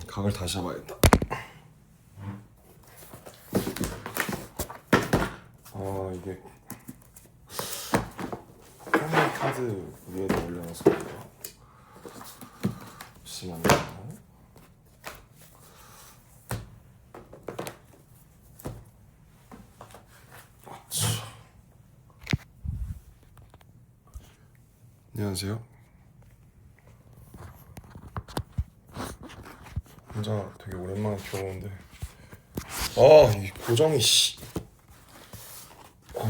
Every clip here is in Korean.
각을 다시 잡아야겠다. 이게 패밀리 카드 위에다 올려놔서 그런가? 잠시만요. 안녕하세요. 혼자 되게 오랜만에 들어오는데 이 고정이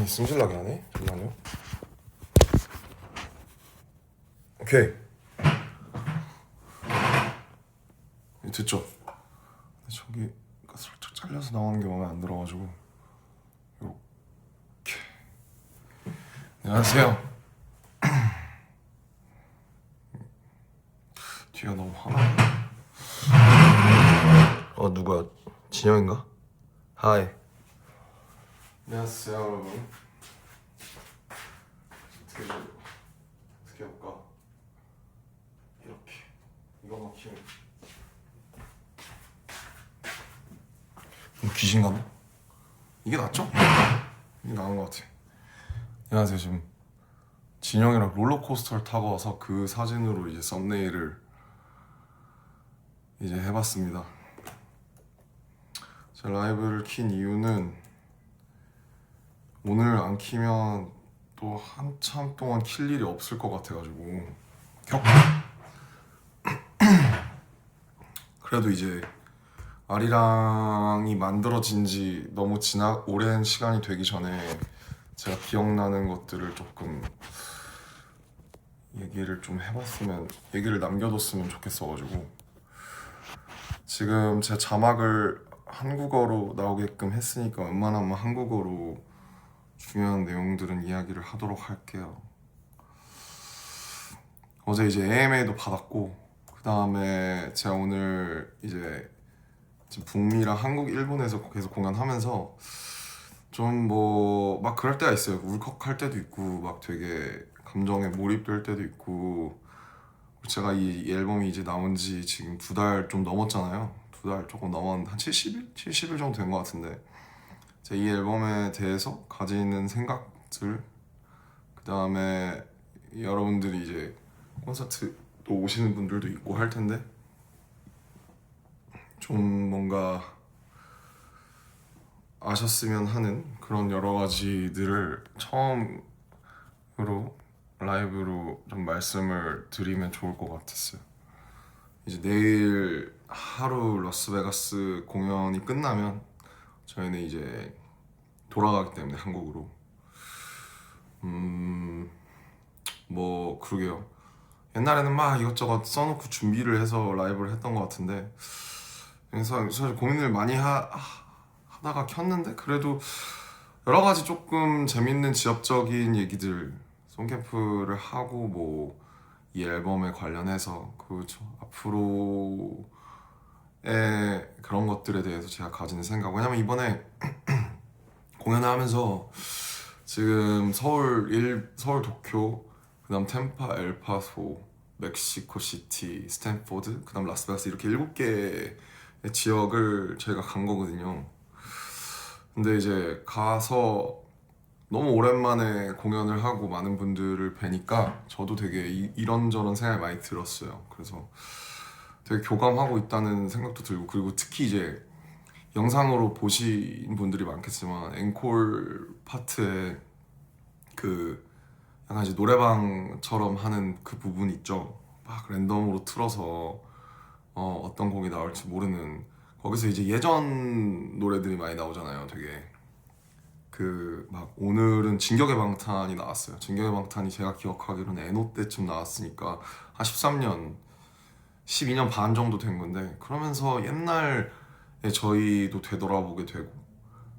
승질나게 하네. 잠깐만요. 오케이. 됐죠? 저기가 살짝 잘려서 나오는 게 마음에 안 들어가지고 이렇게. 안녕하세요. 뒤가 너무 화나네. 누가? 진영인가? 하이. 안녕하세요 여러분. 어떻게 해볼까? 이렇게 이거만 키우면 귀신 같나? 이게 낫죠? 이게 나은 것 같아. 안녕하세요. 지금 진영이랑 롤러코스터를 타고 와서 그 사진으로 이제 썸네일을 이제 해봤습니다. 제 라이브를 킨 이유는 오늘 안 키면 또 한참 동안 킬 일이 없을 것 같아가지고 그래도 이제 아리랑이 만들어진 지 너무 오랜 시간이 되기 전에 제가 기억나는 것들을 조금 얘기를 좀 해봤으면, 얘기를 남겨뒀으면 좋겠어가지고 지금 제 자막을 한국어로 나오게끔 했으니까 웬만하면 한국어로 중요한 내용들은 이야기를 하도록 할게요. 어제 이제 AMA도 받았고, 그 다음에 제가 오늘 이제 지금 북미랑 한국, 일본에서 계속 공연하면서 좀 뭐 막 그럴 때가 있어요. 울컥할 때도 있고 막 되게 감정에 몰입될 때도 있고. 제가 이 앨범이 이제 나온 지 지금 2달 좀 넘었잖아요. 2달 조금 넘었는데 한 70일? 70일 정도 된 것 같은데 제가 이 앨범에 대해서 가지는 생각들, 그 다음에 여러분들이 이제 콘서트 또 오시는 분들도 있고 할 텐데 좀 뭔가 아셨으면 하는 그런 여러 가지들을 처음으로 라이브로 좀 말씀을 드리면 좋을 것 같았어요. 이제 내일 하루 라스베가스 공연이 끝나면 저희는 이제 돌아가기 때문에 한국으로 뭐 그러게요. 옛날에는 막 이것저것 써놓고 준비를 해서 라이브를 했던 것 같은데, 그래서 사실 고민을 많이 하다가 켰는데 그래도 여러 가지 조금 재밌는 지역적인 얘기들, 송캠프를 하고 뭐 이 앨범에 관련해서 그렇죠. 앞으로의 그런 것들에 대해서 제가 가지는 생각. 왜냐면 이번에 공연을 하면서 지금 서울 도쿄, 그다음 템파, 엘파소, 멕시코 시티, 스탠포드, 그다음 라스베가스 이렇게 7개의 지역을 저희가 간 거거든요. 근데 이제 가서 너무 오랜만에 공연을 하고 많은 분들을 뵈니까 저도 되게 이런저런 생각이 많이 들었어요. 그래서 되게 교감하고 있다는 생각도 들고, 그리고 특히 이제 영상으로 보신 분들이 많겠지만 앵콜 파트에 그 약간 이제 노래방처럼 하는 그 부분 있죠. 막 랜덤으로 틀어서 어떤 곡이 나올지 모르는, 거기서 이제 예전 노래들이 많이 나오잖아요. 되게 그 막 오늘은 진격의 방탄이 나왔어요. 진격의 방탄이 제가 기억하기로는 에노 때쯤 나왔으니까 한 13년, 12년 반 정도 된 건데, 그러면서 옛날에 저희도 되돌아보게 되고,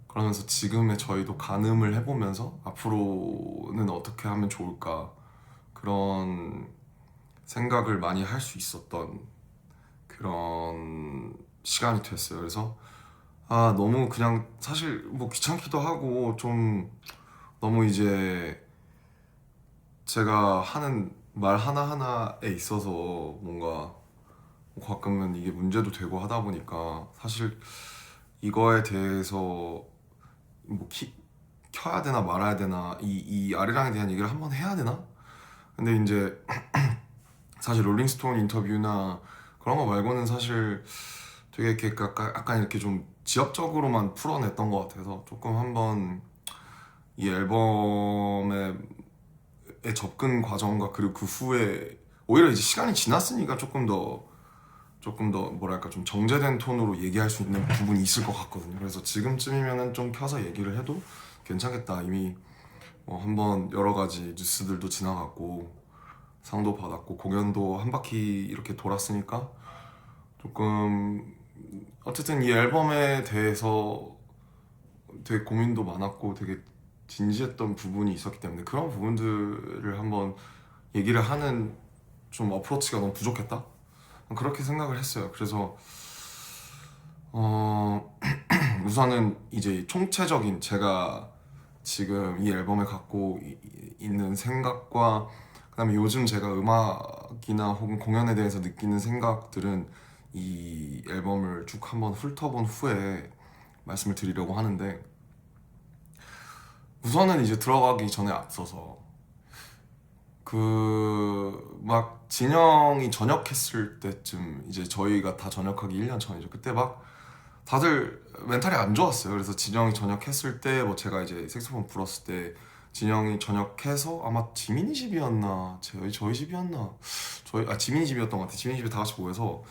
그러면서 지금의 저희도 가늠을 해보면서 앞으로는 어떻게 하면 좋을까, 그런 생각을 많이 할 수 있었던 그런 시간이 됐어요. 그래서 너무 그냥 사실 뭐 귀찮기도 하고 좀 너무 이제 제가 하는 말 하나하나에 있어서 뭔가 가끔은 이게 문제도 되고 하다 보니까 사실 이거에 대해서 뭐 켜야 되나 말아야 되나 이 아리랑에 대한 얘기를 한번 해야 되나? 근데 이제 사실 롤링스톤 인터뷰나 그런 거 말고는 사실 되게 이렇게 약간 이렇게 좀 지엽적으로만 풀어냈던 것 같아서 조금 한번 이 앨범의 접근 과정과 그리고 그 후에 오히려 이제 시간이 지났으니까 조금 더 뭐랄까 좀 정제된 톤으로 얘기할 수 있는 부분이 있을 것 같거든요. 그래서 지금쯤이면은 좀 켜서 얘기를 해도 괜찮겠다. 이미 한번 여러 가지 뉴스들도 지나갔고 상도 받았고 공연도 한 바퀴 이렇게 돌았으니까 조금 어쨌든 이 앨범에 대해서 되게 고민도 많았고 되게 진지했던 부분이 있었기 때문에 그런 부분들을 한번 얘기를 하는 좀 어프로치가 너무 부족했다? 그렇게 생각을 했어요. 그래서 우선은 이제 총체적인 제가 지금 이 앨범에 갖고 있는 생각과 그다음에 요즘 제가 음악이나 혹은 공연에 대해서 느끼는 생각들은 이 앨범을 쭉 한번 훑어본 후에 말씀을 드리려고 하는데 우선은 이제 들어가기 전에 앞서서 그 막 진영이 전역했을 때쯤 이제 저희가 다 전역하기 1년 전이죠. 그때 막 다들 멘탈이 안 좋았어요. 그래서 진영이 전역했을 때 뭐 제가 이제 색소폰 불었을 때 진영이 전역해서 아마 지민이 집이었나 저희 집이었나 지민이 집이었던 것 같아. 지민이 집에 다 같이 모여서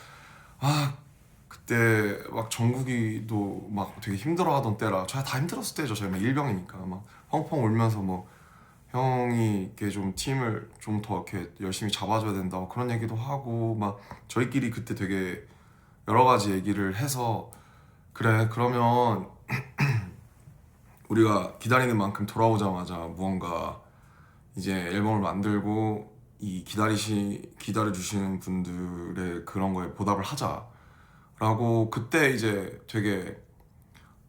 그때 막 정국이도 막 되게 힘들어하던 때라 저희 다 힘들었을 때죠. 저희 막 일병이니까 막 펑펑 울면서 뭐 형이 이렇게 좀 팀을 좀 더 이렇게 열심히 잡아줘야 된다 그런 얘기도 하고 막 저희끼리 그때 되게 여러 가지 얘기를 해서 그래 그러면 우리가 기다리는 만큼 돌아오자마자 무언가 이제 앨범을 만들고 이 기다려주시는 분들의 그런 거에 보답을 하자라고 그때 이제 되게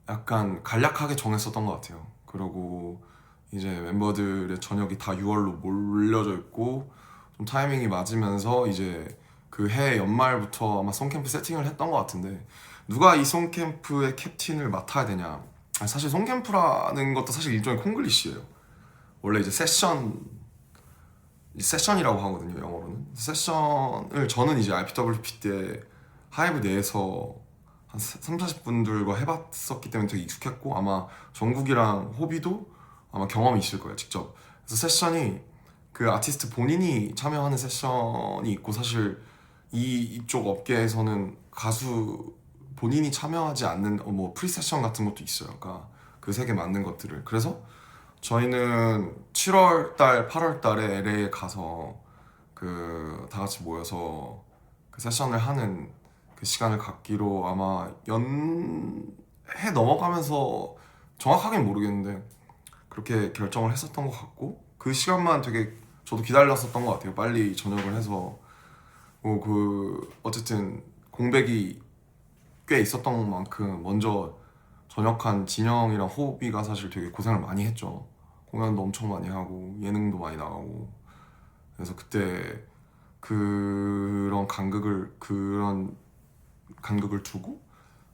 약간 간략하게 정했었던 것 같아요. 그리고 이제 멤버들의 저녁이 다 6월로 몰려져 있고 좀 타이밍이 맞으면서 이제 그 해 연말부터 아마 송캠프 세팅을 했던 것 같은데 누가 이 송캠프의 캡틴을 맡아야 되냐. 사실 송캠프라는 것도 사실 일종의 콩글리시예요. 원래 이제 세션이라고 하거든요, 영어로는. 세션을 저는 이제 RPWP 때 하이브 내에서 한 3, 40분들과 해봤었기 때문에 되게 익숙했고 아마 정국이랑 호비도 아마 경험이 있을 거예요, 직접. 그래서 세션이 그 아티스트 본인이 참여하는 세션이 있고 사실 이쪽 업계에서는 가수 본인이 참여하지 않는 뭐 프리세션 같은 것도 있어요. 그러니까 그 세 개 맞는 것들을. 그래서 저희는 7월 달, 8월 달에 LA에 가서 그 다 같이 모여서 그 세션을 하는 그 시간을 갖기로 아마 연해 넘어가면서 정확하게는 모르겠는데 그렇게 결정을 했었던 것 같고 그 시간만 되게 저도 기다렸었던 것 같아요. 빨리 전역을 해서 그 어쨌든 공백이 꽤 있었던 만큼 먼저 전역한 진영이랑 호비가 사실 되게 고생을 많이 했죠. 공연도 엄청 많이 하고 예능도 많이 나가고 그래서 그때 그런 간극을 두고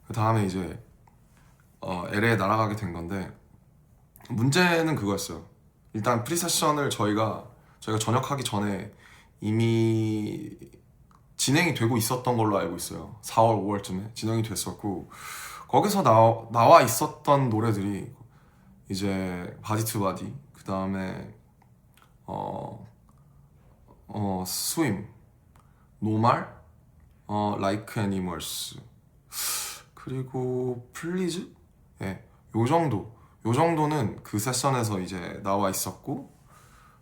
그 다음에 이제 LA에 날아가게 된 건데 문제는 그거였어요. 일단 프리세션을 저희가 전역하기 전에 이미 진행이 되고 있었던 걸로 알고 있어요. 4월, 5월쯤에 진행이 됐었고 거기서 나와 있었던 노래들이 이제 바디 투 바디 그 다음에 스윙, 노말, like animals 그리고 플리즈 예, 요 정도는 그 세션에서 이제 나와 있었고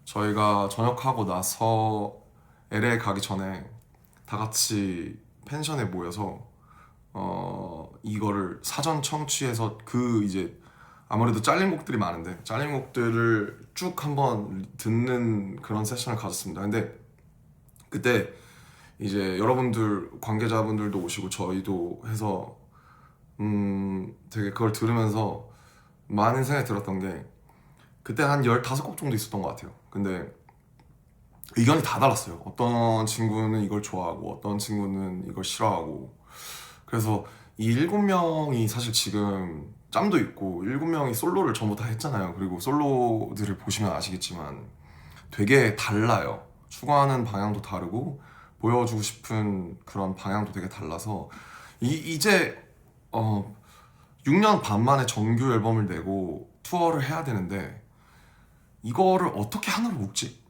저희가 전역하고 나서 LA 가기 전에 다 같이 펜션에 모여서 이거를 사전 청취해서 그 이제 아무래도 잘린 곡들이 많은데 잘린 곡들을 쭉 한번 듣는 그런 세션을 가졌습니다. 근데 그때 이제 여러분들 관계자분들도 오시고 저희도 해서 되게 그걸 들으면서 많은 생각이 들었던 게 그때 한 15곡 정도 있었던 것 같아요. 근데 의견이 다 달랐어요. 어떤 친구는 이걸 좋아하고 어떤 친구는 이걸 싫어하고. 그래서 이 7명이 사실 지금 짬도 있고 7명이 솔로를 전부 다 했잖아요. 그리고 솔로들을 보시면 아시겠지만 되게 달라요. 추구하는 방향도 다르고 보여주고 싶은 그런 방향도 되게 달라서 이제 6년 반 만에 정규 앨범을 내고 투어를 해야 되는데 이거를 어떻게 하나로 묶지?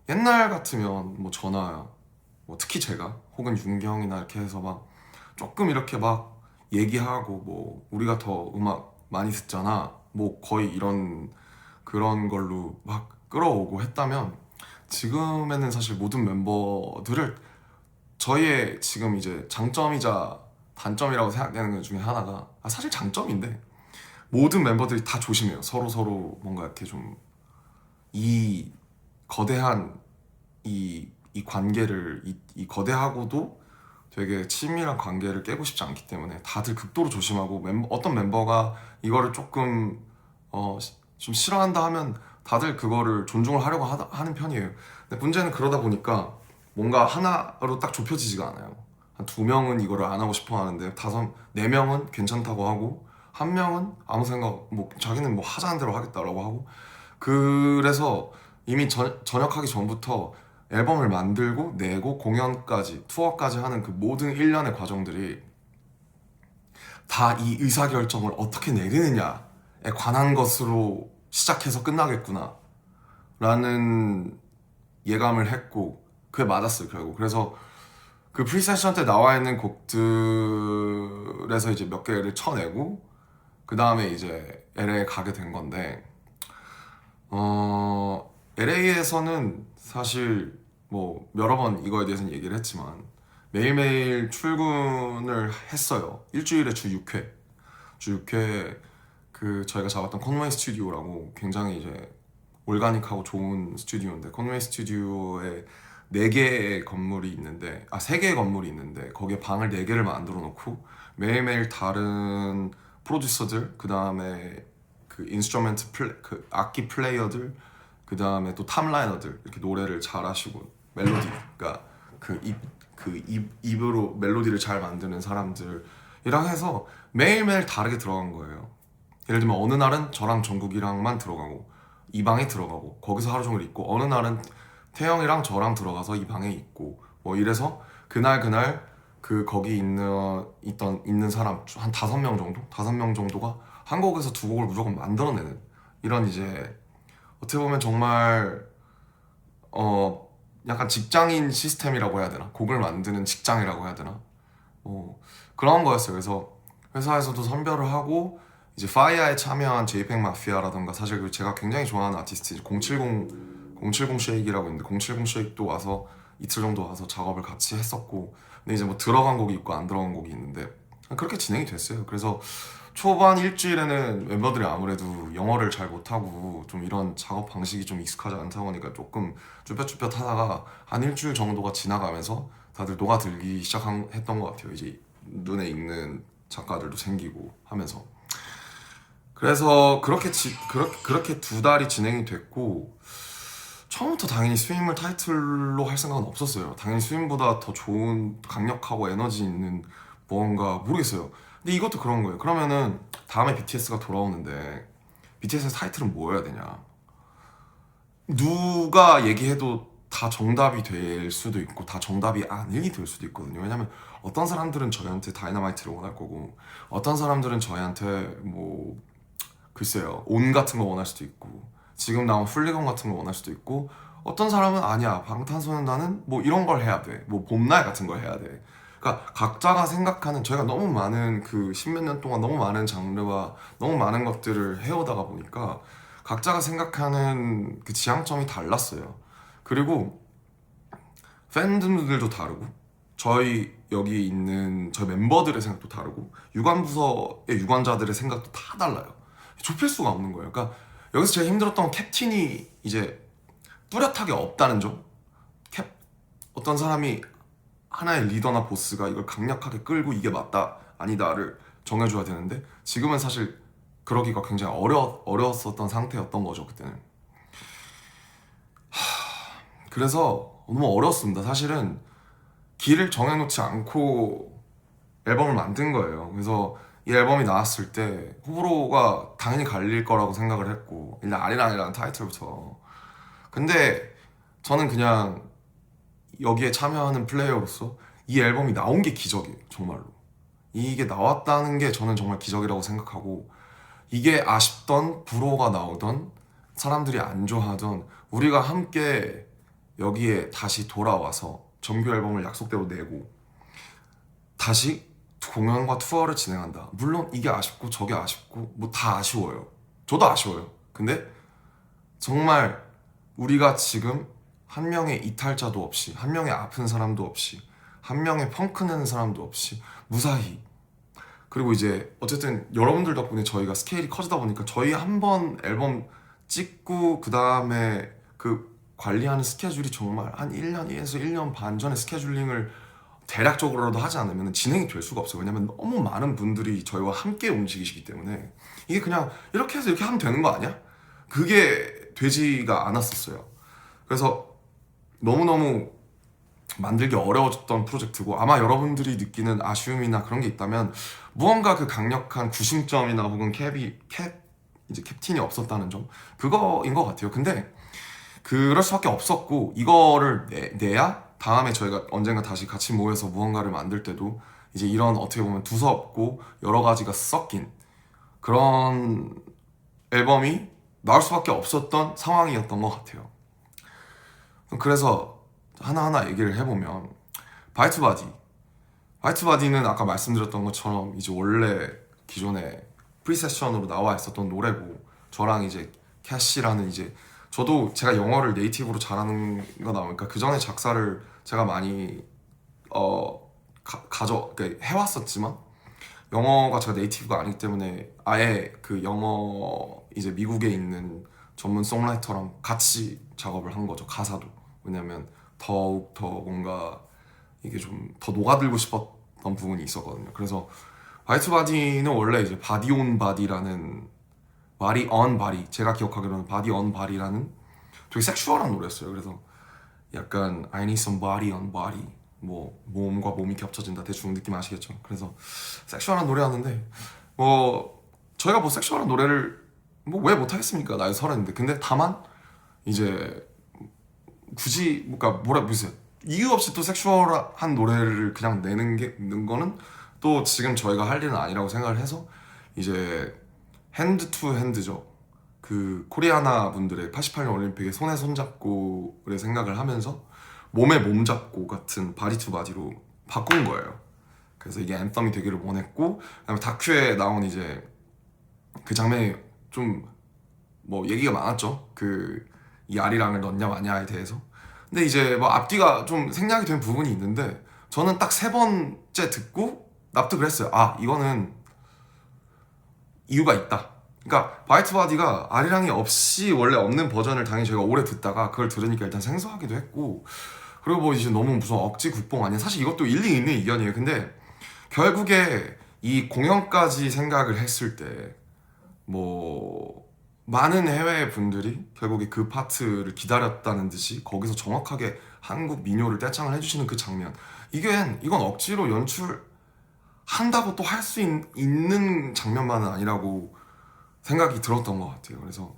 옛날 같으면 뭐 저나 뭐 특히 제가 혹은 윤경이나 이렇게 해서 막 조금 이렇게 막 얘기하고 뭐 우리가 더 음악 많이 듣잖아 뭐 거의 이런 그런 걸로 막 끌어오고 했다면 지금에는 사실 모든 멤버들을 저희의 지금 이제 장점이자 단점이라고 생각되는 것 중에 하나가 사실 장점인데 모든 멤버들이 다 조심해요. 서로 서로 뭔가 이렇게 좀 이 거대한 이 관계를 이 거대하고도 되게 친밀한 관계를 깨고 싶지 않기 때문에 다들 극도로 조심하고 어떤 멤버가 이거를 조금 좀 싫어한다 하면 다들 그거를 존중을 하려고 하는 편이에요. 근데 문제는 그러다 보니까 뭔가 하나로 딱 좁혀지지가 않아요. 한 2명은 이거를 안 하고 싶어 하는데 4명은 괜찮다고 하고 1명은 아무 생각 뭐 자기는 뭐 하자는 대로 하겠다라고 하고 그래서 이미 전역하기 전부터 앨범을 만들고 내고 공연까지 투어까지 하는 그 모든 일련의 과정들이 다 이 의사결정을 어떻게 내리느냐에 관한 것으로 시작해서 끝나겠구나 라는 예감을 했고 그게 맞았어요 결국. 그래서 그 프리세션 때 나와 있는 곡들에서 이제 몇 개를 쳐내고 그 다음에 이제 LA에 가게 된 건데 LA에서는 사실 뭐 여러 번 이거에 대해서는 얘기를 했지만 매일매일 출근을 했어요. 일주일에 주 6회. 주 6회 그 저희가 잡았던 컨웨이 스튜디오라고 굉장히 이제 올가닉하고 좋은 스튜디오인데 컨웨이 스튜디오에 4개의 건물이 있는데 3개의 건물이 있는데 거기에 방을 4개를 만들어 놓고 매일매일 다른 프로듀서들 그 다음에 그 인스트루멘트 그 악기 플레이어들 그 다음에 또 탑라이너들 이렇게 노래를 잘하시고 멜로디 그러니까 입으로 멜로디를 잘 만드는 사람들이랑 해서 매일매일 다르게 들어간 거예요. 예를 들면 어느 날은 저랑 정국이랑만 들어가고 이 방에 들어가고 거기서 하루 종일 있고 어느 날은 태영이랑 저랑 들어가서 이 방에 있고 뭐 이래서 그날 그 거기 있는 사람 한 5명 정도? 5명 정도가 한 곡에서 2곡을 무조건 만들어내는 이런 이제 어떻게 보면 정말 약간 직장인 시스템이라고 해야 되나? 곡을 만드는 직장이라고 해야 되나? 그런 거였어요. 그래서 회사에서도 선별을 하고 이제 파이어에 참여한 제이팩 마피아라던가 사실 그 제가 굉장히 좋아하는 아티스트 070 쉐이크라고 있는데 070 쉐이크도 와서 이틀 정도 와서 작업을 같이 했었고 근데 이제 뭐 들어간 곡이 있고 안 들어간 곡이 있는데 그렇게 진행이 됐어요. 그래서 초반 일주일에는 멤버들이 아무래도 영어를 잘 못하고 좀 이런 작업 방식이 좀 익숙하지 않다 보니까 조금 쭈뼛쭈뼛 하다가 한 일주일 정도가 지나가면서 다들 녹아들기 했던 것 같아요. 이제 눈에 익는 작가들도 생기고 하면서 그래서 그렇게 2달이 진행이 됐고 처음부터 당연히 스윙을 타이틀로 할 생각은 없었어요. 당연히 스윙보다 더 좋은 강력하고 에너지 있는 뭔가 모르겠어요. 근데 이것도 그런 거예요. 그러면은 다음에 BTS가 돌아오는데 BTS의 타이틀은 뭐여야 되냐? 누가 얘기해도 다 정답이 될 수도 있고 다 정답이 아니게 될 수도 있거든요. 왜냐면 어떤 사람들은 저희한테 다이너마이트를 원할 거고 어떤 사람들은 저희한테 뭐 글쎄요 온 같은 거 원할 수도 있고 지금 나온 훌리건 같은 거 원할 수도 있고 어떤 사람은 아니야 방탄소년단은 뭐 이런 걸 해야 돼뭐 봄날 같은 걸 해야 돼. 그러니까 각자가 생각하는 저희가 너무 많은 그 십몇 년 동안 너무 많은 장르와 너무 많은 것들을 해오다가 보니까 각자가 생각하는 그 지향점이 달랐어요. 그리고 팬들도 다르고 저희 여기 있는 저희 멤버들의 생각도 다르고 유관부서의 유관자들의 생각도 다 달라요. 좁힐 수가 없는 거예요. 그러니까 여기서 제일 힘들었던 건 캡틴이 이제 뚜렷하게 없다는 점. 어떤 사람이 하나의 리더나 보스가 이걸 강력하게 끌고 이게 맞다 아니다를 정해줘야 되는데 지금은 사실 그러기가 굉장히 어려웠었던 상태였던 거죠 그때는. 그래서 너무 어려웠습니다. 사실은 길을 정해놓지 않고 앨범을 만든 거예요. 그래서 이 앨범이 나왔을 때 호불호가 당연히 갈릴 거라고 생각을 했고, 일단 아리랑이라는 타이틀부터. 근데 저는 그냥 여기에 참여하는 플레이어로서 이 앨범이 나온 게 기적이에요. 정말로 이게 나왔다는 게 저는 정말 기적이라고 생각하고, 이게 아쉽던 불호가 나오던 사람들이 안 좋아하던 우리가 함께 여기에 다시 돌아와서 정규 앨범을 약속대로 내고 다시 공연과 투어를 진행한다. 물론 이게 아쉽고 저게 아쉽고 뭐 다 아쉬워요. 저도 아쉬워요. 근데 정말 우리가 지금 한 명의 이탈자도 없이, 한 명의 아픈 사람도 없이, 한 명의 펑크 내는 사람도 없이 무사히, 그리고 이제 어쨌든 여러분들 덕분에 저희가 스케일이 커지다 보니까 저희 한 번 앨범 찍고 그 다음에 그 관리하는 스케줄이 정말 한 1년에서 1년 반 전에 스케줄링을 대략적으로라도 하지 않으면 진행이 될 수가 없어요. 왜냐면 너무 많은 분들이 저희와 함께 움직이시기 때문에 이게 그냥 이렇게 해서 이렇게 하면 되는 거 아니야? 그게 되지가 않았었어요. 그래서 너무너무 만들기 어려워졌던 프로젝트고, 아마 여러분들이 느끼는 아쉬움이나 그런 게 있다면 무언가 그 강력한 구심점이나 혹은 캡틴이 없었다는 점, 그거인 것 같아요. 근데 그럴 수밖에 없었고, 이거를 내야 다음에 저희가 언젠가 다시 같이 모여서 무언가를 만들 때도 이제 이런 어떻게 보면 두서없고 여러 가지가 섞인 그런 앨범이 나올 수밖에 없었던 상황이었던 것 같아요. 그래서 하나하나 얘기를 해보면, 바이투바디는 아까 말씀드렸던 것처럼 이제 원래 기존에 프리세션으로 나와 있었던 노래고, 저랑 이제 캐시라는, 이제 저도 제가 영어를 네이티브로 잘하는 거 나오니까 그 전에 작사를 제가 많이 해왔었지만 영어가 제가 네이티브가 아니기 때문에 아예 그 영어 이제 미국에 있는 전문 송라이터랑 같이 작업을 한 거죠. 가사도. 왜냐면 더욱 더 뭔가 이게 좀 더 녹아들고 싶었던 부분이 있었거든요. 그래서 바이투바디는 원래 이제 바디 온 바디라는, 바디 on 바디, 제가 기억하기로는 바디 on 바디라는 되게 섹슈얼한 노래였어요. 그래서 약간 I need some body on body, 뭐 몸과 몸이 겹쳐진다, 대충 느낌 아시겠죠? 그래서 섹슈얼한 노래였는데, 뭐 저희가 뭐 섹슈얼한 노래를 뭐 왜 못하겠습니까? 나이 30인데. 근데 다만 이제 굳이 무슨 이유 없이 또 섹슈얼한 노래를 그냥 내는 거는 또 지금 저희가 할 일은 아니라고 생각을 해서, 이제 핸드 투 핸드죠. 그 코리아나 분들의 88년 올림픽의 손에 손잡고를 생각을 하면서 몸에 몸 잡고 같은 바디 투 바디로 바꾼 거예요. 그래서 이게 앤썸이 되기를 원했고, 그다음에 다큐에 나온 이제 그 장면이 좀 뭐 얘기가 많았죠. 그 이 아리랑을 넣냐 마냐에 대해서. 근데 이제 뭐 앞뒤가 좀 생략이 된 부분이 있는데, 저는 딱 3번째 듣고 납득을 했어요. 아, 이거는 이유가 있다. 그러니까 바이트바디가 아리랑이 없이 원래 없는 버전을 당연히 저희가 오래 듣다가 그걸 들으니까 일단 생소하기도 했고, 그리고 뭐 이제 너무 무슨 억지 국뽕 아니야. 사실 이것도 일리 있는 의견이에요. 근데 결국에 이 공연까지 생각을 했을 때 뭐 많은 해외 분들이 결국에 그 파트를 기다렸다는 듯이 거기서 정확하게 한국 민요를 떼창을 해주시는 그 장면, 이건 억지로 연출한다고 또 할 수 있는 장면만은 아니라고 생각이 들었던 것 같아요. 그래서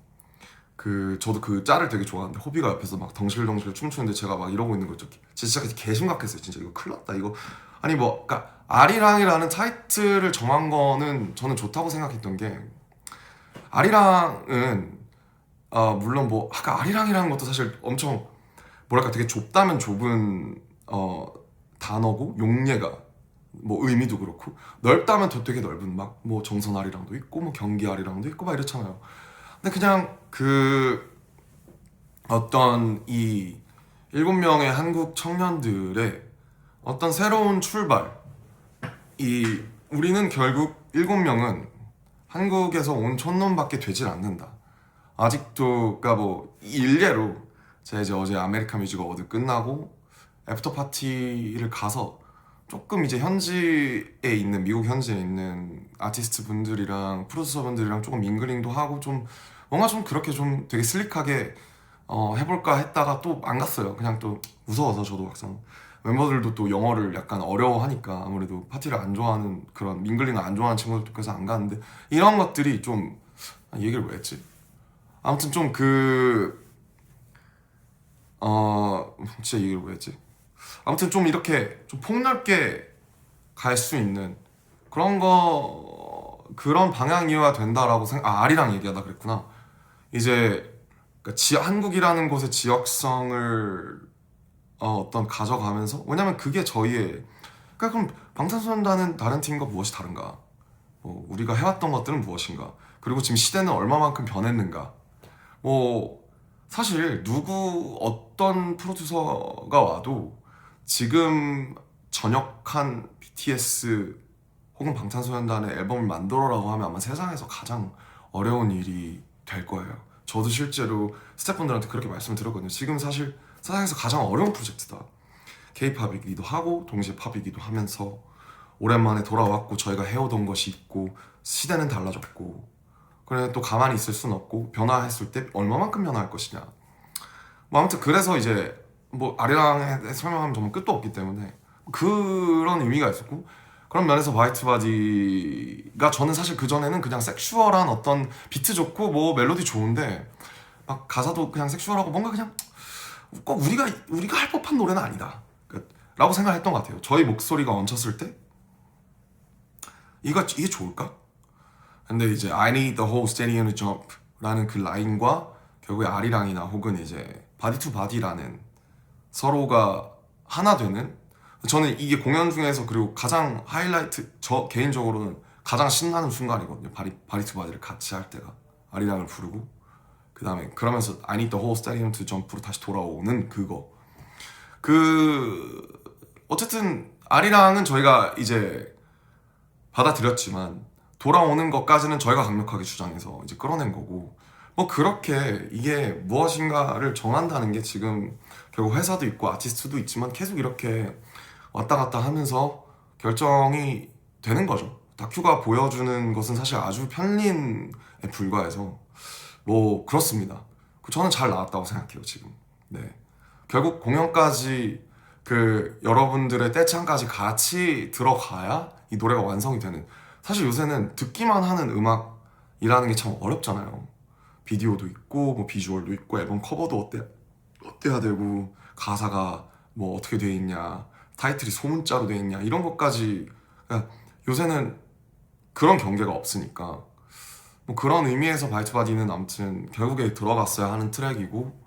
저도 그 짤을 되게 좋아하는데, 호비가 옆에서 막 덩실덩실 춤추는데 제가 막 이러고 있는 거죠. 진짜 개심각했어요. 진짜 이거 큰일 났다. 이거 아니 뭐, 그러니까 아리랑이라는 타이틀을 정한 거는 저는 좋다고 생각했던 게, 아리랑은 물론 뭐 아까 아리랑이라는 것도 사실 엄청 뭐랄까 되게 좁다면 좁은 단어고, 용례가 뭐 의미도 그렇고, 넓다면 더 되게 넓은 막 뭐 정선 아리랑도 있고 뭐 경기 아리랑도 있고 막 이렇잖아요. 근데 그냥 그 어떤 이 7명의 한국 청년들의 어떤 새로운 출발, 우리는 결국 7명은 한국에서 온 촌놈밖에 되질 않는다. 아직도, 그러니까 뭐 일례로 제가 이제 어제 아메리칸 뮤직 어워드 끝나고 애프터 파티를 가서 조금 이제 미국 현지에 있는 아티스트 분들이랑 프로듀서 분들이랑 조금 밍글링도 하고, 좀 뭔가 좀 그렇게 좀 되게 슬릭하게 해볼까 했다가 또 안 갔어요. 그냥 또 무서워서 저도 막상 멤버들도 또 영어를 약간 어려워하니까 아무래도 파티를 안 좋아하는 그런 밍글링을 안 좋아하는 친구들도 그래서 안 가는데 이런 것들이 좀 얘기를 왜 했지? 아무튼 좀 진짜 얘기를 왜 했지? 아무튼 좀 이렇게 좀 폭넓게 갈 수 있는 그런 방향이어야 된다라고 아리랑 얘기하다 그랬구나. 이제 그러니까 한국이라는 곳의 지역성을 어떤 가져가면서 왜냐면 그게 저희의 그러니까 그럼 방탄소년단은 다른 팀과 무엇이 다른가? 뭐 우리가 해왔던 것들은 무엇인가? 그리고 지금 시대는 얼마만큼 변했는가? 뭐 사실 어떤 프로듀서가 와도 지금 전역한 BTS 혹은 방탄소년단의 앨범을 만들어라고 하면 아마 세상에서 가장 어려운 일이 될 거예요. 저도 실제로 스태프분들한테 그렇게 말씀을 드렸거든요. 지금 사실 세상에서 가장 어려운 프로젝트다. K-팝이기도 하고 동시에 팝이기도 하면서 오랜만에 돌아왔고 저희가 해오던 것이 있고 시대는 달라졌고 그래 또 가만히 있을 순 없고 변화했을 때 얼마만큼 변화할 것이냐. 뭐 아무튼 그래서 이제 뭐 아리랑에 설명하면 정말 끝도 없기 때문에 그런 의미가 있었고 그런 면에서 화이트 바디가 저는 사실 그전에는 그냥 섹슈얼한 어떤 비트 좋고 뭐 멜로디 좋은데 막 가사도 그냥 섹슈얼하고 뭔가 그냥 꼭 우리가 할 법한 노래는 아니다 라고 생각했던 것 같아요. 저희 목소리가 얹혔을 때 이게 좋을까? 근데 이제 I need the whole stadium to jump 라는 그 라인과 결국에 아리랑이나 혹은 이제 바디 투 바디라는 서로가 하나 되는 저는 이게 공연 중에서 그리고 가장 하이라이트 저 개인적으로는 가장 신나는 순간이거든요. 바디 투 바디를 같이 할 때가 아리랑을 부르고 그 다음에 그러면서 I need the whole stadium to jump로 다시 돌아오는 그거 어쨌든 아리랑은 저희가 이제 받아들였지만 돌아오는 것까지는 저희가 강력하게 주장해서 이제 끌어낸 거고 뭐 그렇게 이게 무엇인가를 정한다는 게 지금 결국 회사도 있고 아티스트도 있지만 계속 이렇게 왔다 갔다 하면서 결정이 되는 거죠. 다큐가 보여주는 것은 사실 아주 편린에 불과해서 뭐 그렇습니다. 저는 잘 나왔다고 생각해요 지금. 네. 결국 공연까지 여러분들의 떼창까지 같이 들어가야 이 노래가 완성이 되는 사실 요새는 듣기만 하는 음악이라는 게 참 어렵잖아요. 비디오도 있고 뭐 비주얼도 있고 앨범 커버도 어때야 되고 가사가 뭐 어떻게 돼 있냐 타이틀이 소문자로 돼 있냐 이런 것까지 그러니까 요새는 그런 경계가 없으니까 뭐 그런 의미에서 바이트바디는 아무튼 결국에 들어갔어야 하는 트랙이고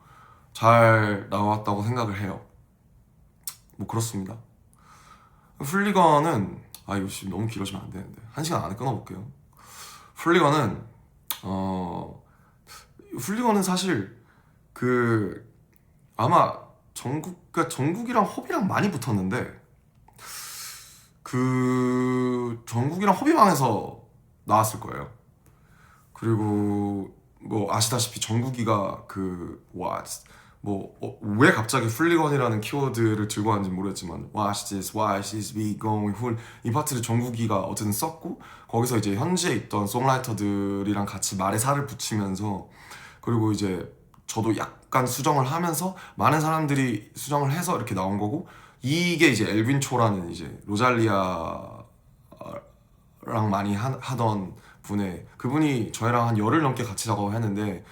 잘 나왔다고 생각을 해요. 뭐 그렇습니다. 플리건은 이거 지금 너무 길어지면 안 되는데 1시간 안에 끊어볼게요. 플리건은 사실 아마 정국이랑 호비랑 많이 붙었는데 정국이랑 호비방에서 나왔을 거예요. 그리고 뭐 아시다시피 정국이가 왜 갑자기 플리건이라는 키워드를 들고 왔는지 모르겠지만 Watch this, watch this, we going full 이 파트를 정국이가 어쨌든 썼고 거기서 이제 현지에 있던 송라이터들이랑 같이 말에 살을 붙이면서 그리고 이제 저도 약간 수정을 하면서 많은 사람들이 수정을 해서 이렇게 나온 거고 이게 이제 엘빈 초라는 이제 로잘리아랑 많이 하던 그분이 저희랑 한 열흘 넘게 같이 작업을 했는데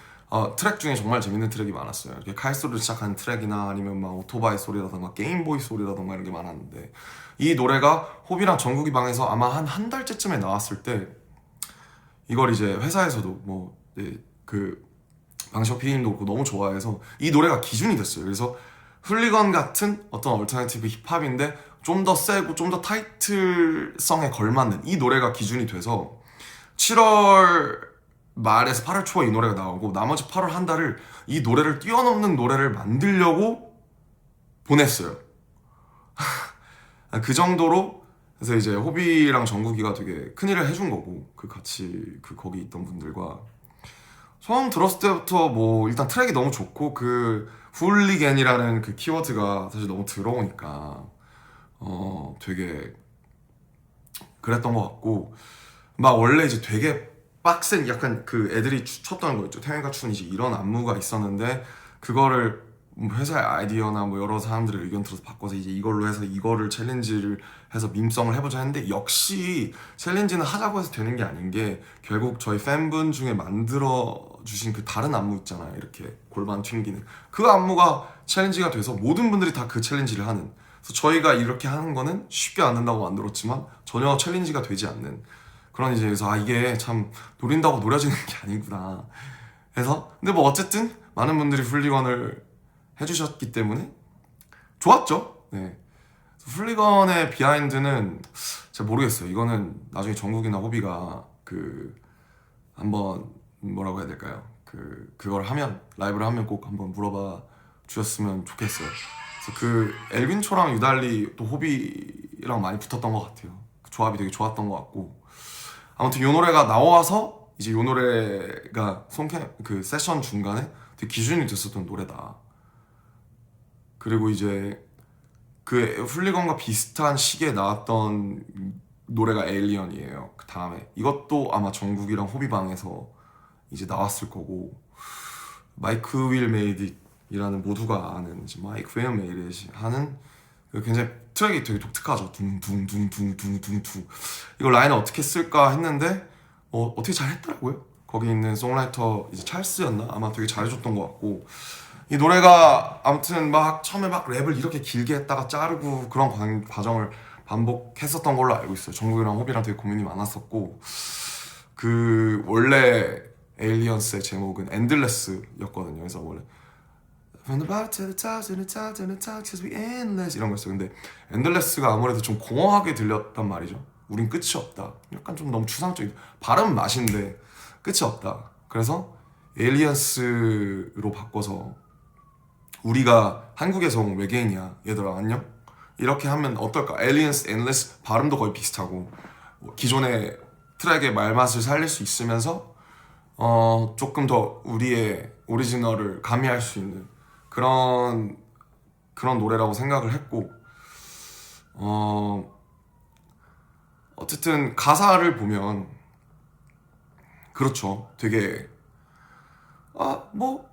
트랙 중에 정말 재밌는 트랙이 많았어요. 이렇게 칼 소리를 시작하는 트랙이나 아니면 막 오토바이 소리라던가 게임보이 소리라던가 이런 게 많았는데 이 노래가 호비랑 정국이 방에서 아마 한 달째쯤에 나왔을 때 이걸 이제 회사에서도 방시혁 PD님도 너무 좋아해서 이 노래가 기준이 됐어요. 그래서 훌리건 같은 어떤 얼터너티브 힙합인데 좀 더 세고 좀 더 타이틀성에 걸맞는 이 노래가 기준이 돼서 7월 말에서 8월 초에 이 노래가 나오고 나머지 8월 한 달을 이 노래를 뛰어넘는 노래를 만들려고 보냈어요. 그 정도로 그래서 이제 호비랑 정국이가 되게 큰일을 해준 거고 같이 거기 있던 분들과 처음 들었을 때부터 뭐 일단 트랙이 너무 좋고 훌리겐이라는 키워드가 사실 너무 들어오니까 되게 그랬던 것 같고 막 원래 이제 되게 빡센 약간 애들이 췄던 거 있죠. 태양과 춘 이제 이런 안무가 있었는데 그거를 회사의 아이디어나 뭐 여러 사람들의 의견 들어서 바꿔서 이제 이걸로 해서 이거를 챌린지를 해서 밈성을 해보자 했는데, 역시 챌린지는 하자고 해서 되는 게 아닌 게, 결국 저희 팬분 중에 만들어 주신 그 다른 안무 있잖아요, 이렇게 골반 튕기는 그 안무가 챌린지가 돼서 모든 분들이 다 그 챌린지를 하는, 그래서 저희가 이렇게 하는 거는 쉽게 안 된다고 만들었지만 전혀 챌린지가 되지 않는 그런, 이제 그래서 이게 참 노린다고 노려지는 게 아니구나 해서. 근데 뭐 어쨌든 많은 분들이 훌리건을 해주셨기 때문에 좋았죠. 네. 훌리건의 비하인드는 잘 모르겠어요. 이거는 나중에 정국이나 호비가 그 한번 뭐라고 해야 될까요? 그걸 하면, 라이브를 하면 꼭 한번 물어봐 주셨으면 좋겠어요. 그래서 그 엘빈초랑 유달리 또 호비랑 많이 붙었던 것 같아요. 그 조합이 되게 좋았던 것 같고, 아무튼 요 노래가 나와서 이제 요 노래가 그 세션 중간에 되게 기준이 됐었던 노래다. 그리고 이제 그 훌리건과 비슷한 시기에 나왔던 노래가 에일리언이에요. 그 다음에 이것도 아마 정국이랑 호비방에서 이제 나왔을 거고, 마이크 윌 메이드이라는 모두가 아는 이제 마이크 윌 메이드 하는 굉장히 트랙이 되게 독특하죠. 둥둥둥둥둥둥둥. 이거 라인을 어떻게 쓸까 했는데 어떻게 잘 했더라고요. 거기 있는 송라이터 이제 찰스였나? 아마 되게 잘해줬던 것 같고, 이 노래가 아무튼 막 처음에 막 랩을 이렇게 길게 했다가 자르고 그런 과정을 반복했었던 걸로 알고 있어요. 정국이랑 호비랑 되게 고민이 많았었고, 그 원래 에일리언스의 제목은 엔들레스였거든요. 그래서 원래 From the bottom to the top, to the top, to the top, cause we endless 이런 거였어요. 근데 엔들레스가 아무래도 좀 공허하게 들렸단 말이죠. 우린 끝이 없다. 약간 좀 너무 추상적인, 발음 맛인데 끝이 없다. 그래서 에일리언스로 바꿔서 우리가 한국에서 온 외계인이야, 얘들아 안녕? 이렇게 하면 어떨까? 에일리언스, 엔드레스 발음도 거의 비슷하고 기존의 트랙의 말맛을 살릴 수 있으면서 조금 더 우리의 오리지널을 가미할 수 있는 그런 노래라고 생각을 했고, 어쨌든 가사를 보면 그렇죠. 되게 뭐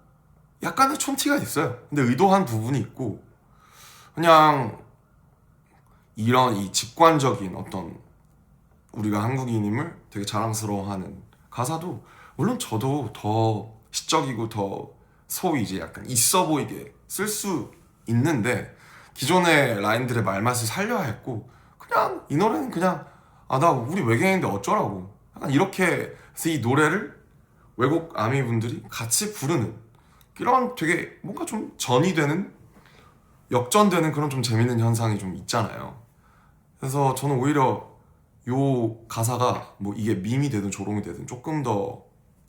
약간의 촌티가 있어요. 근데 의도한 부분이 있고, 그냥 이런 이 직관적인 어떤 우리가 한국인임을 되게 자랑스러워하는 가사도, 물론 저도 더 시적이고 더 소위 이제 약간 있어 보이게 쓸 수 있는데, 기존의 라인들의 말맛을 살려야 했고, 그냥 이 노래는 그냥 나 우리 외계인인데 어쩌라고, 약간 이렇게 해서 이 노래를 외국 아미 분들이 같이 부르는 이런 되게 뭔가 좀 전이 되는, 역전되는 그런 좀 재밌는 현상이 좀 있잖아요. 그래서 저는 오히려 요 가사가 뭐 이게 밈이 되든 조롱이 되든 조금 더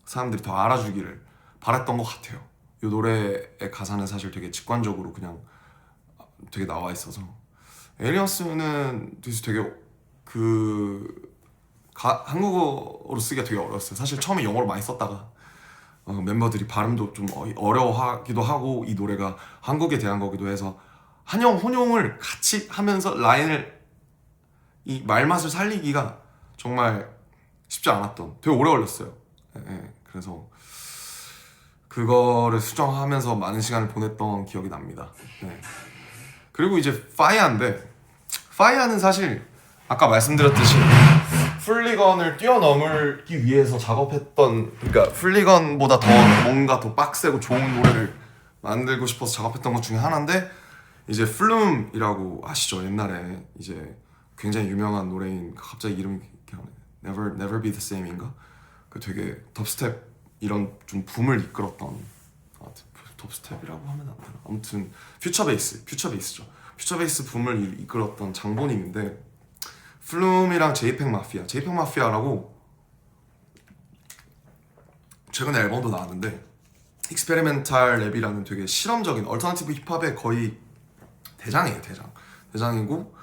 사람들이 더 알아주기를 바랬던 것 같아요. 요 노래의 가사는 사실 되게 직관적으로 그냥 되게 나와 있어서, 에일리언스는 되게 한국어로 쓰기가 되게 어려웠어요. 사실 처음에 영어로 많이 썼다가 멤버들이 발음도 좀 어려워하기도 하고, 이 노래가 한국에 대한 거기도 해서 한영 혼용을 같이 하면서 라인을, 이 말맛을 살리기가 정말 쉽지 않았던, 되게 오래 걸렸어요. 그래서 그거를 수정하면서 많은 시간을 보냈던 기억이 납니다. 그리고 이제 파이아는 사실 아까 말씀드렸듯이 플리건을 뛰어넘기 위해서 작업했던, 그러니까 플리건보다 더 뭔가 더 빡세고 좋은 노래를 만들고 싶어서 작업했던 것 중에 하나인데, 이제 플룸이라고 아시죠? 옛날에 이제 굉장히 유명한 노래인, 갑자기 이름이 기억나네. Never Be the Same인가? 그 되게 덥스텝 이런 좀 붐을 이끌었던, 덥스텝이라고 하면 안 되나? 아무튼 퓨처베이스죠. 퓨처베이스 붐을 이끌었던 장본인인데, 플룸이랑 제이팩 마피아라고 최근에 앨범도 나왔는데, 익스페리멘탈 랩이라는 되게 실험적인 얼터너티브 힙합의 거의 대장이고,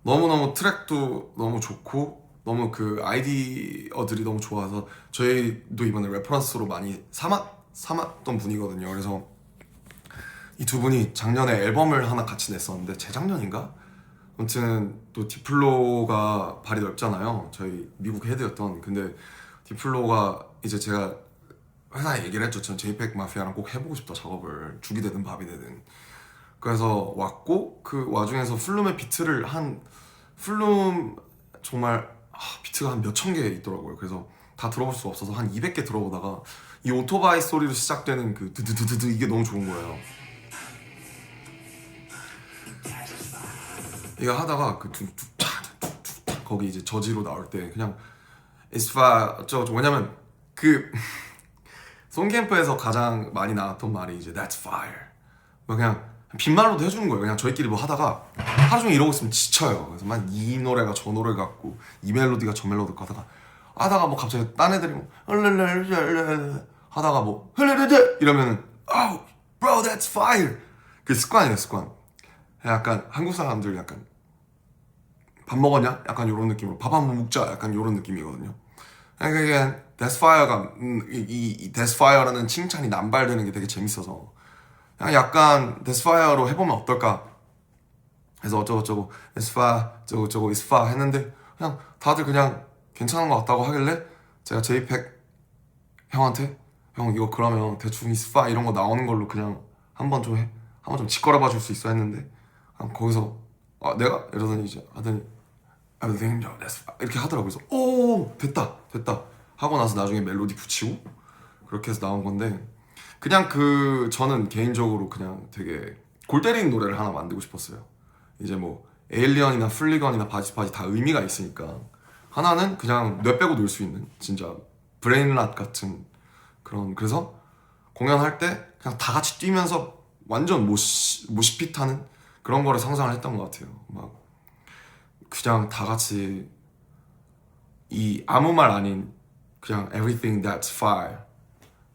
너무너무 트랙도 너무 좋고, 너무 그 아이디어들이 너무 좋아서 저희도 이번에 레퍼런스로 많이 삼았던 분이거든요. 그래서 이 두 분이 작년에 앨범을 하나 같이 냈었는데, 재작년인가? 아무튼 또 디플로가 발이 넓잖아요. 저희 미국 헤드였던. 근데 디플로가 이제 제가 회사에 얘기를 했죠. 전 JPEG 마피아랑 꼭 해보고 싶다, 작업을. 죽이 되든 밥이 되든. 그래서 왔고, 그 와중에서 플룸의 비트를 플룸 정말 비트가 한 몇천 개 있더라고요. 그래서 다 들어볼 수가 없어서 한 200개 들어보다가 이 오토바이 소리로 시작되는 그 드드드드드 이게 너무 좋은 거예요. 이거 하다가 그 툭툭 거기 이제 저지로 나올 때 그냥 It's fire 왜냐면 그 송캠프에서 가장 많이 나왔던 말이 이제 That's fire. 그냥 빈말로도 해주는 거예요. 그냥 저희끼리 뭐 하다가 하루 종일 이러고 있으면 지쳐요. 그래서 막 이 노래가 저 노래 같고 이 멜로디가 저 멜로디 같고 하다가 뭐 갑자기 딴 애들이 뭐 하다가 뭐 이러면은 Oh bro that's fire. 그 습관이에요, 습관. 약간 한국 사람들 약간 밥 먹었냐? 약간 이런 느낌으로 밥 한번 먹자 약간 이런 느낌이거든요. 그러니까 that's fire가 이 that's fire라는 칭찬이 남발되는 게 되게 재밌어서 그냥 약간 that's fire로 해보면 어떨까 해서 어쩌고저쩌고 that's fire 저쩌고 it's fire 했는데 그냥 다들 그냥 괜찮은 것 같다고 하길래 제가 JPEG 형한테 형 이거 그러면 대충 it's fire 이런 거 나오는 걸로 그냥 한번 좀 짓거려봐 줄 수 있어 했는데 거기서 내가? 이러더니 이제 하더니 everything that's fire 이렇게 하더라고요. 그래서 오 됐다 하고 나서 나중에 멜로디 붙이고 그렇게 해서 나온 건데 그냥 저는 개인적으로 그냥 되게 골 때리는 노래를 하나 만들고 싶었어요. 이제 뭐 에일리언이나 플리건이나 바지바지 다 의미가 있으니까 하나는 그냥 뇌 빼고 놀 수 있는 진짜 브레인랏 같은 그래서 공연할 때 그냥 다 같이 뛰면서 완전 모시핏하는 그런 거를 상상을 했던 것 같아요. 막 그냥 다 같이 이 아무 말 아닌 그냥 everything that's fire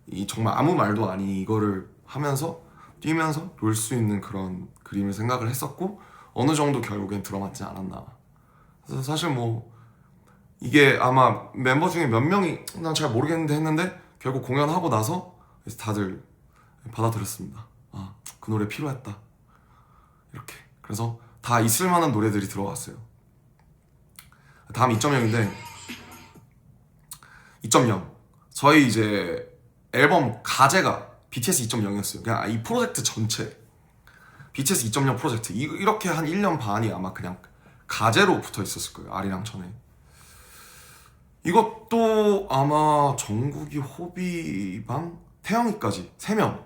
이 정말 아무 말도 아닌 이거를 하면서 뛰면서 놀 수 있는 그런 그림을 생각을 했었고 어느 정도 결국엔 들어맞지 않았나. 그래서 사실 뭐 이게 아마 멤버 중에 몇 명이 난 잘 모르겠는데 했는데 결국 공연하고 나서 다들 받아들였습니다. 그 노래 필요했다 이렇게. 그래서 다 있을 만한 노래들이 들어갔어요. 다음 2.0인데 2.0 저희 이제 앨범 가제가 BTS 2.0이었어요. 그냥 이 프로젝트 전체 BTS 2.0 프로젝트 이렇게 한 1년 반이 아마 그냥 가제로 붙어 있었을 거예요. 아리랑 전에. 이것도 아마 정국이, 호비방, 태영이까지 3명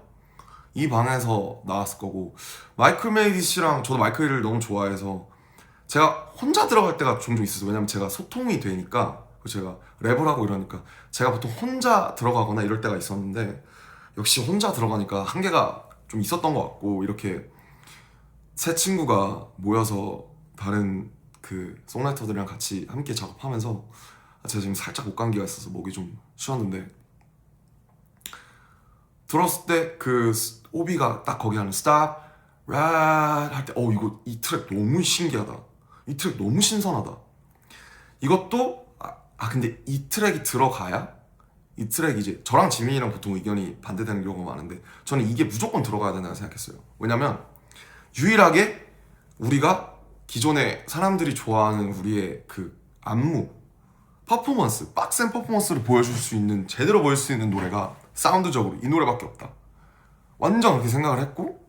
이 방에서 나왔을 거고 마이클 메이디 씨랑 저도 마이클을 너무 좋아해서 제가 혼자 들어갈 때가 종종 있었어요. 왜냐면 제가 소통이 되니까 제가 랩을 하고 이러니까 제가 보통 혼자 들어가거나 이럴 때가 있었는데 역시 혼자 들어가니까 한계가 좀 있었던 것 같고 이렇게 세 친구가 모여서 다른 그 송라이터들이랑 같이 함께 작업하면서 제가 지금 살짝 목감기가 있어서 목이 좀 쉬었는데 들었을 때 그 오비가 딱 거기 하는 Stop Right 할 때 이거 이 트랙 너무 신기하다. 이 트랙 너무 신선하다. 이것도 근데 이 트랙이 들어가야 이 트랙이 이제 저랑 지민이랑 보통 의견이 반대되는 경우가 많은데 저는 이게 무조건 들어가야 된다고 생각했어요. 왜냐면 유일하게 우리가 기존에 사람들이 좋아하는 우리의 그 안무 퍼포먼스 빡센 퍼포먼스를 보여줄 수 있는 제대로 보여줄 수 있는 노래가 사운드적으로 이 노래밖에 없다. 완전 그렇게 생각을 했고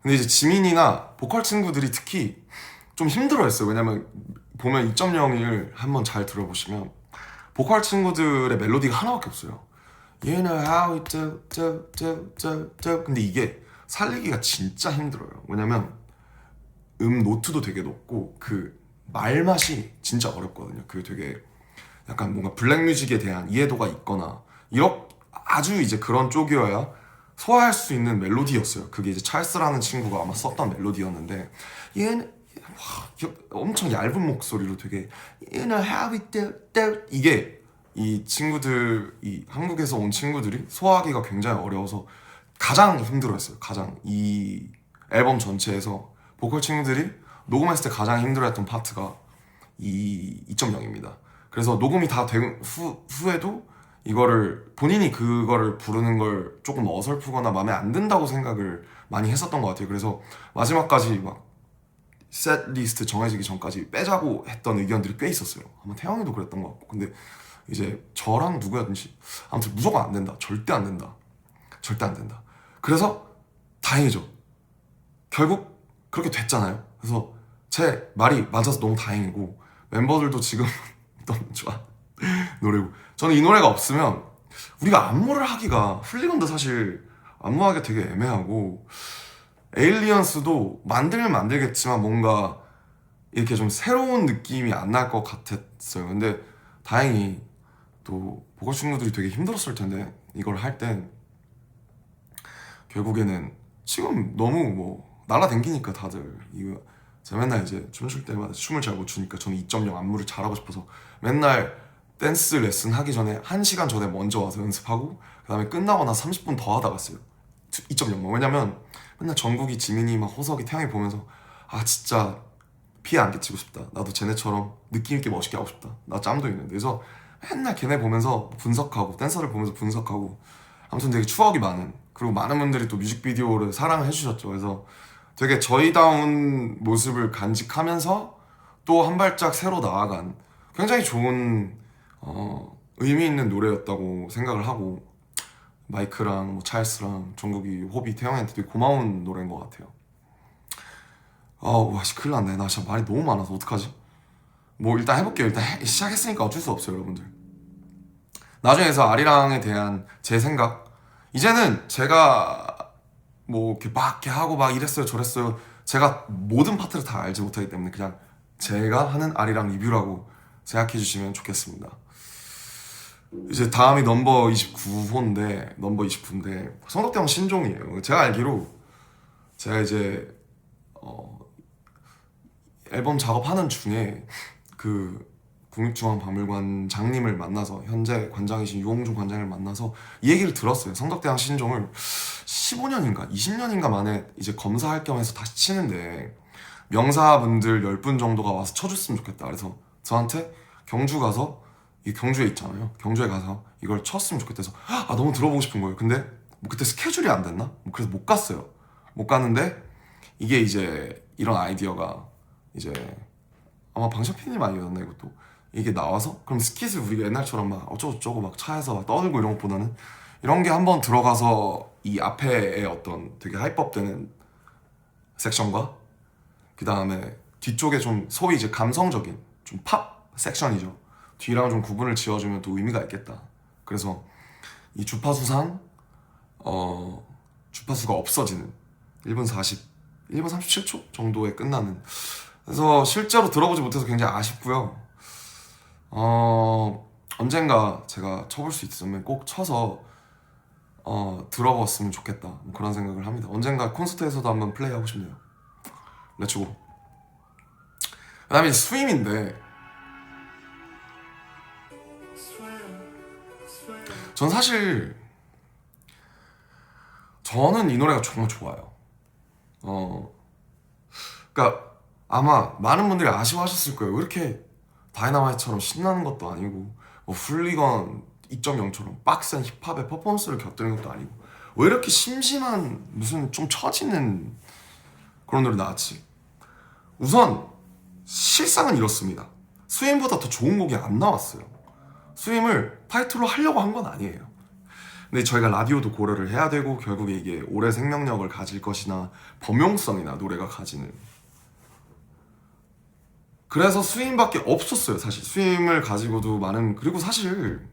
근데 이제 지민이나 보컬 친구들이 특히 좀 힘들어했어요. 왜냐면 보면 2.0을 한번 잘 들어보시면 보컬 친구들의 멜로디가 하나밖에 없어요. You know how it do. 근데 이게 살리기가 진짜 힘들어요. 왜냐면 노트도 되게 높고 그 말맛이 진짜 어렵거든요. 그게 되게 약간 뭔가 블랙뮤직에 대한 이해도가 있거나 아주 이제 그런 쪽이어야 소화할 수 있는 멜로디였어요. 그게 이제 찰스라는 친구가 아마 썼던 멜로디였는데 얘는 엄청 얇은 목소리로 되게 You know how it do. 이게 이 친구들 이 한국에서 온 친구들이 소화하기가 굉장히 어려워서 가장 힘들어했어요. 가장 이 앨범 전체에서 보컬 친구들이 녹음했을 때 가장 힘들어했던 파트가 이 2.0입니다. 그래서 녹음이 다 된 후에도 이거를 본인이 그거를 부르는 걸 조금 어설프거나 마음에 안 든다고 생각을 많이 했었던 것 같아요. 그래서 마지막까지 막 셋 리스트 정해지기 전까지 빼자고 했던 의견들이 꽤 있었어요. 아마 태영이도 그랬던 것 같고 근데 이제 저랑 누구였는지 아무튼 무조건 안 된다. 절대 안 된다. 절대 안 된다. 그래서 다행이죠. 결국 그렇게 됐잖아요. 그래서 제 말이 맞아서 너무 다행이고 멤버들도 지금 너무 좋아 노래고. 저는 이 노래가 없으면 우리가 안무를 하기가 훌리건도 사실 안무하기가 되게 애매하고 에일리언스도 만들면 만들겠지만 뭔가 이렇게 좀 새로운 느낌이 안 날 것 같았어요. 근데 다행히 또 보컬 친구들이 되게 힘들었을 텐데 이걸 할 땐 결국에는 지금 너무 뭐 날아다니니까 다들 이거 제가 맨날 이제 춤출 때마다 춤을 잘 못 추니까 저는 2.0 안무를 잘하고 싶어서 맨날 댄스 레슨 하기 전에 1시간 전에 먼저 와서 연습하고 그 다음에 끝나고 나서 30분 더 하다 갔어요. 2.0. 왜냐면 맨날 정국이, 지민이, 막 호석이, 태양이 보면서 아 진짜 피해 안 끼치고 싶다. 나도 쟤네처럼 느낌 있게 멋있게 하고 싶다. 나 짬도 있는데. 그래서 맨날 걔네 보면서 분석하고 댄서를 보면서 분석하고 아무튼 되게 추억이 많은, 그리고 많은 분들이 또 뮤직비디오를 사랑을 해주셨죠. 그래서 되게 저희다운 모습을 간직하면서 또 한 발짝 새로 나아간 굉장히 좋은 의미 있는 노래였다고 생각을 하고 마이크랑 뭐 찰스랑 정국이, 호비, 태영한테 되게 고마운 노래인 것 같아요. 와 큰일 났네. 나 진짜 말이 너무 많아서 어떡하지? 뭐 일단 해볼게요. 일단 시작했으니까 어쩔 수 없어요 여러분들. 나중에서 아리랑에 대한 제 생각, 이제는 제가 뭐 이렇게 막 이렇게 하고 막 이랬어요 저랬어요, 제가 모든 파트를 다 알지 못하기 때문에 그냥 제가 하는 아리랑 리뷰라고 생각해 주시면 좋겠습니다. 이제 다음이 넘버 29인데 성덕대왕 신종이에요. 제가 알기로 제가 이제 앨범 작업하는 중에 그 국립중앙박물관장님을 만나서, 현재 관장이신 유홍준 관장을 만나서 이 얘기를 들었어요. 성덕대왕 신종을 15년인가 20년인가 만에 이제 검사할 겸 해서 다시 치는데 명사분들 10분 정도가 와서 쳐줬으면 좋겠다. 그래서 저한테 경주 가서, 이 경주에 있잖아요, 경주에 가서 이걸 쳤으면 좋겠다 해서 너무 들어보고 싶은 거예요. 근데 뭐 그때 스케줄이 안 됐나? 그래서 못 갔어요. 못 갔는데 이게 이제 이런 아이디어가 이제 아마 방샤피님 아니었나 이것도, 이게 나와서 그럼 스킷을 우리가 옛날처럼 막 어쩌고저쩌고 막 차에서 막 떠들고 이런 것보다는 이런 게 한번 들어가서 이 앞에의 어떤 되게 하이법되는 섹션과 그 다음에 뒤쪽에 좀 소위 이제 감성적인 좀 팝 섹션이죠. 뒤랑 좀 구분을 지어주면 또 의미가 있겠다. 그래서 이 주파수상 주파수가 없어지는 1분 37초 정도에 끝나는, 그래서 실제로 들어보지 못해서 굉장히 아쉽고요. 언젠가 제가 쳐볼 수 있으면 꼭 쳐서 들어봤으면 좋겠다, 뭐 그런 생각을 합니다. 언젠가 콘서트에서도 한번 플레이하고 싶네요. 렛츠고. 그 다음에 스윙인데 전 사실 저는 이 노래가 정말 좋아요. 그러니까 아마 많은 분들이 아쉬워하셨을 거예요. 왜 이렇게 다이너마이트처럼 신나는 것도 아니고 뭐 훌리건 2.0처럼 빡센 힙합의 퍼포먼스를 곁들인 것도 아니고 왜 이렇게 심심한 무슨 좀 처지는 그런 노래 나왔지. 우선 실상은 이렇습니다. 스윙보다 더 좋은 곡이 안 나왔어요. 스윙을 타이틀로 하려고 한 건 아니에요. 근데 저희가 라디오도 고려를 해야 되고 결국에 이게 오래 생명력을 가질 것이나 범용성이나 노래가 가지는, 그래서 스윙밖에 없었어요. 사실 스윙을 가지고도 많은, 그리고 사실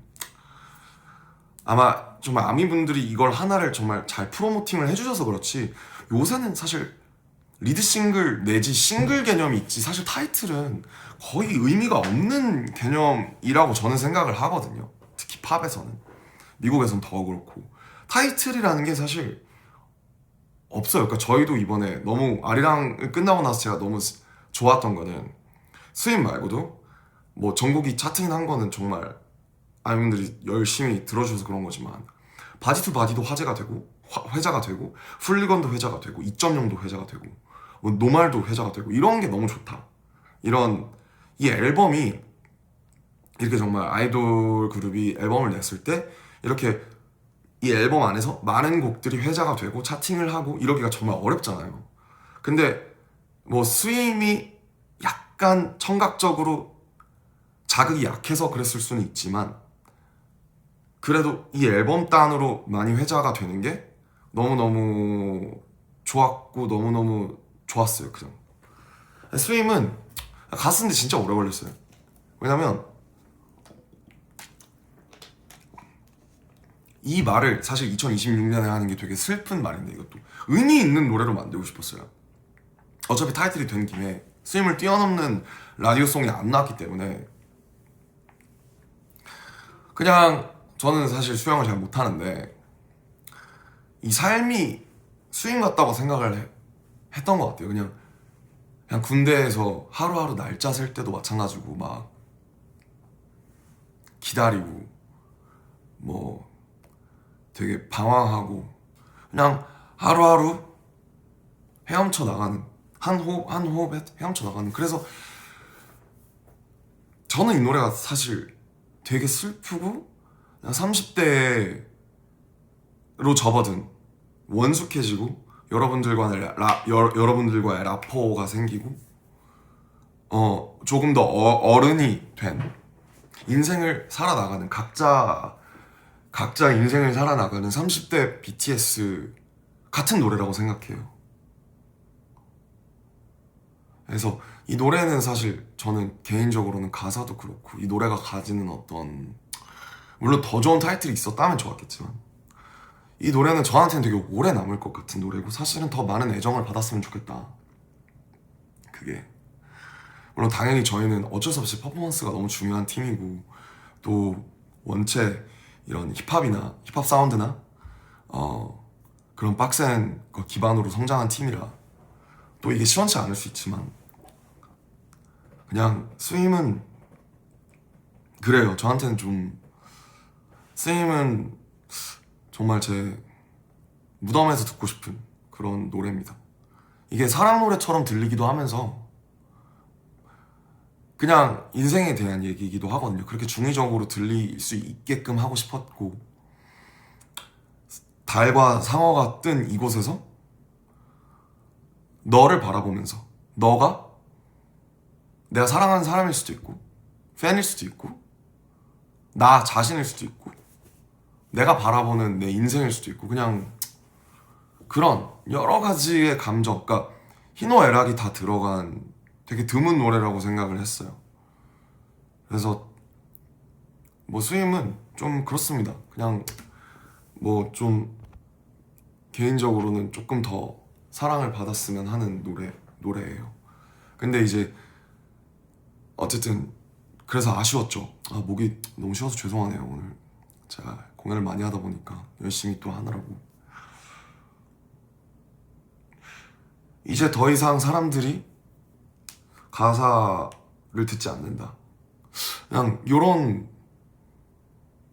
아마 정말 아미분들이 이걸 하나를 정말 잘 프로모팅을 해주셔서 그렇지 요새는 사실 리드 싱글 내지 싱글 개념이 있지 사실 타이틀은 거의 의미가 없는 개념이라고 저는 생각을 하거든요. 특히 팝에서는, 미국에서는 더 그렇고 타이틀이라는 게 사실 없어요. 그러니까 저희도 이번에 너무 아리랑 끝나고 나서 제가 너무 좋았던 거는 스윙 말고도 뭐 전곡이 차트인 한 거는 정말 아미분들이 열심히 들어주셔서 그런 거지만 바디 투 바디도 화제가 되고 회자가 되고 훌리건도 회자가 되고 2.0도 회자가 되고 뭐 노말도 회자가 되고 이런 게 너무 좋다. 이런 이 앨범이 이렇게 정말 아이돌 그룹이 앨범을 냈을 때 이렇게 이 앨범 안에서 많은 곡들이 회자가 되고 차팅을 하고 이러기가 정말 어렵잖아요. 근데 뭐 스윙이 약간 청각적으로 자극이 약해서 그랬을 수는 있지만 그래도 이 앨범 단으로 많이 회자가 되는 게 너무너무 좋았고 너무너무 좋았어요. 그냥 스윙은 갔는데 진짜 오래 걸렸어요. 왜냐면 이 말을 사실 2026년에 하는 게 되게 슬픈 말인데 이것도 의미 있는 노래로 만들고 싶었어요. 어차피 타이틀이 된 김에 스윙을 뛰어넘는 라디오송이 안 나왔기 때문에 그냥 저는 사실 수영을 잘 못하는데 이 삶이 스윙 같다고 생각을 했던 것 같아요. 그냥 군대에서 하루하루 날짜 셀 때도 마찬가지고 막 기다리고 뭐 되게 방황하고 그냥 하루하루 헤엄쳐 나가는 한 호흡 한 호흡에 헤엄쳐 나가는. 그래서 저는 이 노래가 사실 되게 슬프고 그냥 30대로 접어든 원숙해지고 여러분들과의 라포가 생기고 조금 더 어른이 된 인생을 살아나가는 각자 인생을 살아나가는 30대 BTS 같은 노래라고 생각해요. 그래서 이 노래는 사실 저는 개인적으로는 가사도 그렇고 이 노래가 가지는 어떤 물론 더 좋은 타이틀이 있었다면 좋았겠지만 이 노래는 저한테는 되게 오래 남을 것 같은 노래고 사실은 더 많은 애정을 받았으면 좋겠다. 그게 물론 당연히 저희는 어쩔 수 없이 퍼포먼스가 너무 중요한 팀이고 또 원체 이런 힙합 사운드나 그런 빡센 거 기반으로 성장한 팀이라 또 이게 시원치 않을 수 있지만 그냥 스윙은 그래요. 저한테는 좀 스윙은 정말 제 무덤에서 듣고 싶은 그런 노래입니다. 이게 사랑 노래처럼 들리기도 하면서 그냥 인생에 대한 얘기이기도 하거든요. 그렇게 중의적으로 들릴 수 있게끔 하고 싶었고 달과 상어가 뜬 이곳에서 너를 바라보면서 너가 내가 사랑하는 사람일 수도 있고 팬일 수도 있고 나 자신일 수도 있고 내가 바라보는 내 인생일 수도 있고 그냥 그런 여러 가지의 감정, 그러니까 희노애락이 다 들어간 되게 드문 노래라고 생각을 했어요. 그래서 뭐 스윙은 좀 그렇습니다. 그냥 뭐 좀 개인적으로는 조금 더 사랑을 받았으면 하는 노래예요. 근데 이제 어쨌든 그래서 아쉬웠죠. 목이 너무 쉬어서 죄송하네요. 오늘 제가 공연을 많이 하다 보니까 열심히 또 하느라고. 이제 더 이상 사람들이 가사를 듣지 않는다. 그냥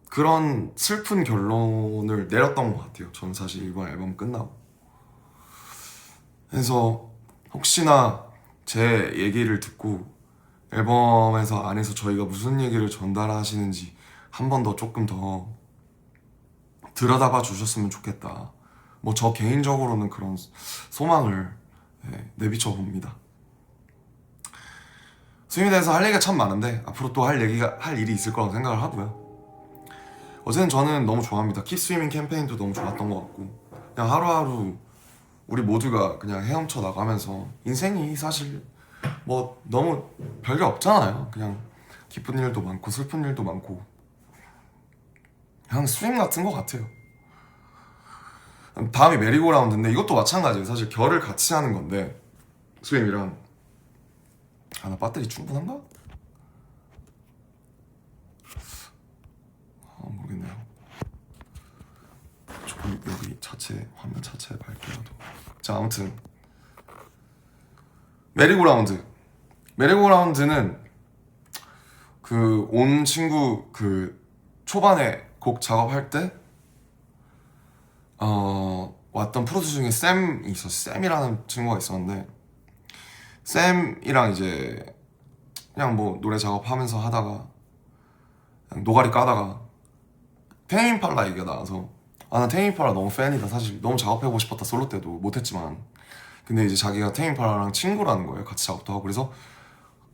그런 슬픈 결론을 내렸던 것 같아요. 저는 사실 이번 앨범 끝나고. 그래서 혹시나 제 얘기를 듣고 앨범에서 안에서 저희가 무슨 얘기를 전달하시는지 한 번 더 조금 더 들여다봐 주셨으면 좋겠다. 뭐 저 개인적으로는 그런 소망을 내비쳐 봅니다. 스윙에 대해서 할 얘기가 참 많은데 앞으로 또 할 일이 있을 거라고 생각을 하고요. 어쨌든 저는 너무 좋아합니다. 킵 스위밍 캠페인도 너무 좋았던 것 같고 그냥 하루하루 우리 모두가 그냥 헤엄쳐 나가면서 인생이 사실 뭐 너무 별게 없잖아요. 그냥 기쁜 일도 많고 슬픈 일도 많고 그냥 스윙 같은 것 같아요. 다음이 메리고라운드인데 이것도 마찬가지예요. 사실 결을 같이 하는 건데 스윙이랑 나 배터리 충분한가? 모르겠네요. 조금 여기 화면 자체에 밝게라도. 자, 아무튼 메리고라운드는 그 온 친구 그 초반에 곡 작업할 때 왔던 프로듀서 중에 쌤이 있었어. 쌤이라는 친구가 있었는데 쌤이랑 이제 그냥 뭐 노래 작업하면서 하다가 그냥 노가리 까다가 테임 임팔라 얘기가 나와서 난 테임 임팔라 너무 팬이다. 사실 너무 작업해보고 싶었다. 솔로 때도 못했지만 근데 이제 자기가 테임 임팔라랑 친구라는 거예요. 같이 작업도 하고. 그래서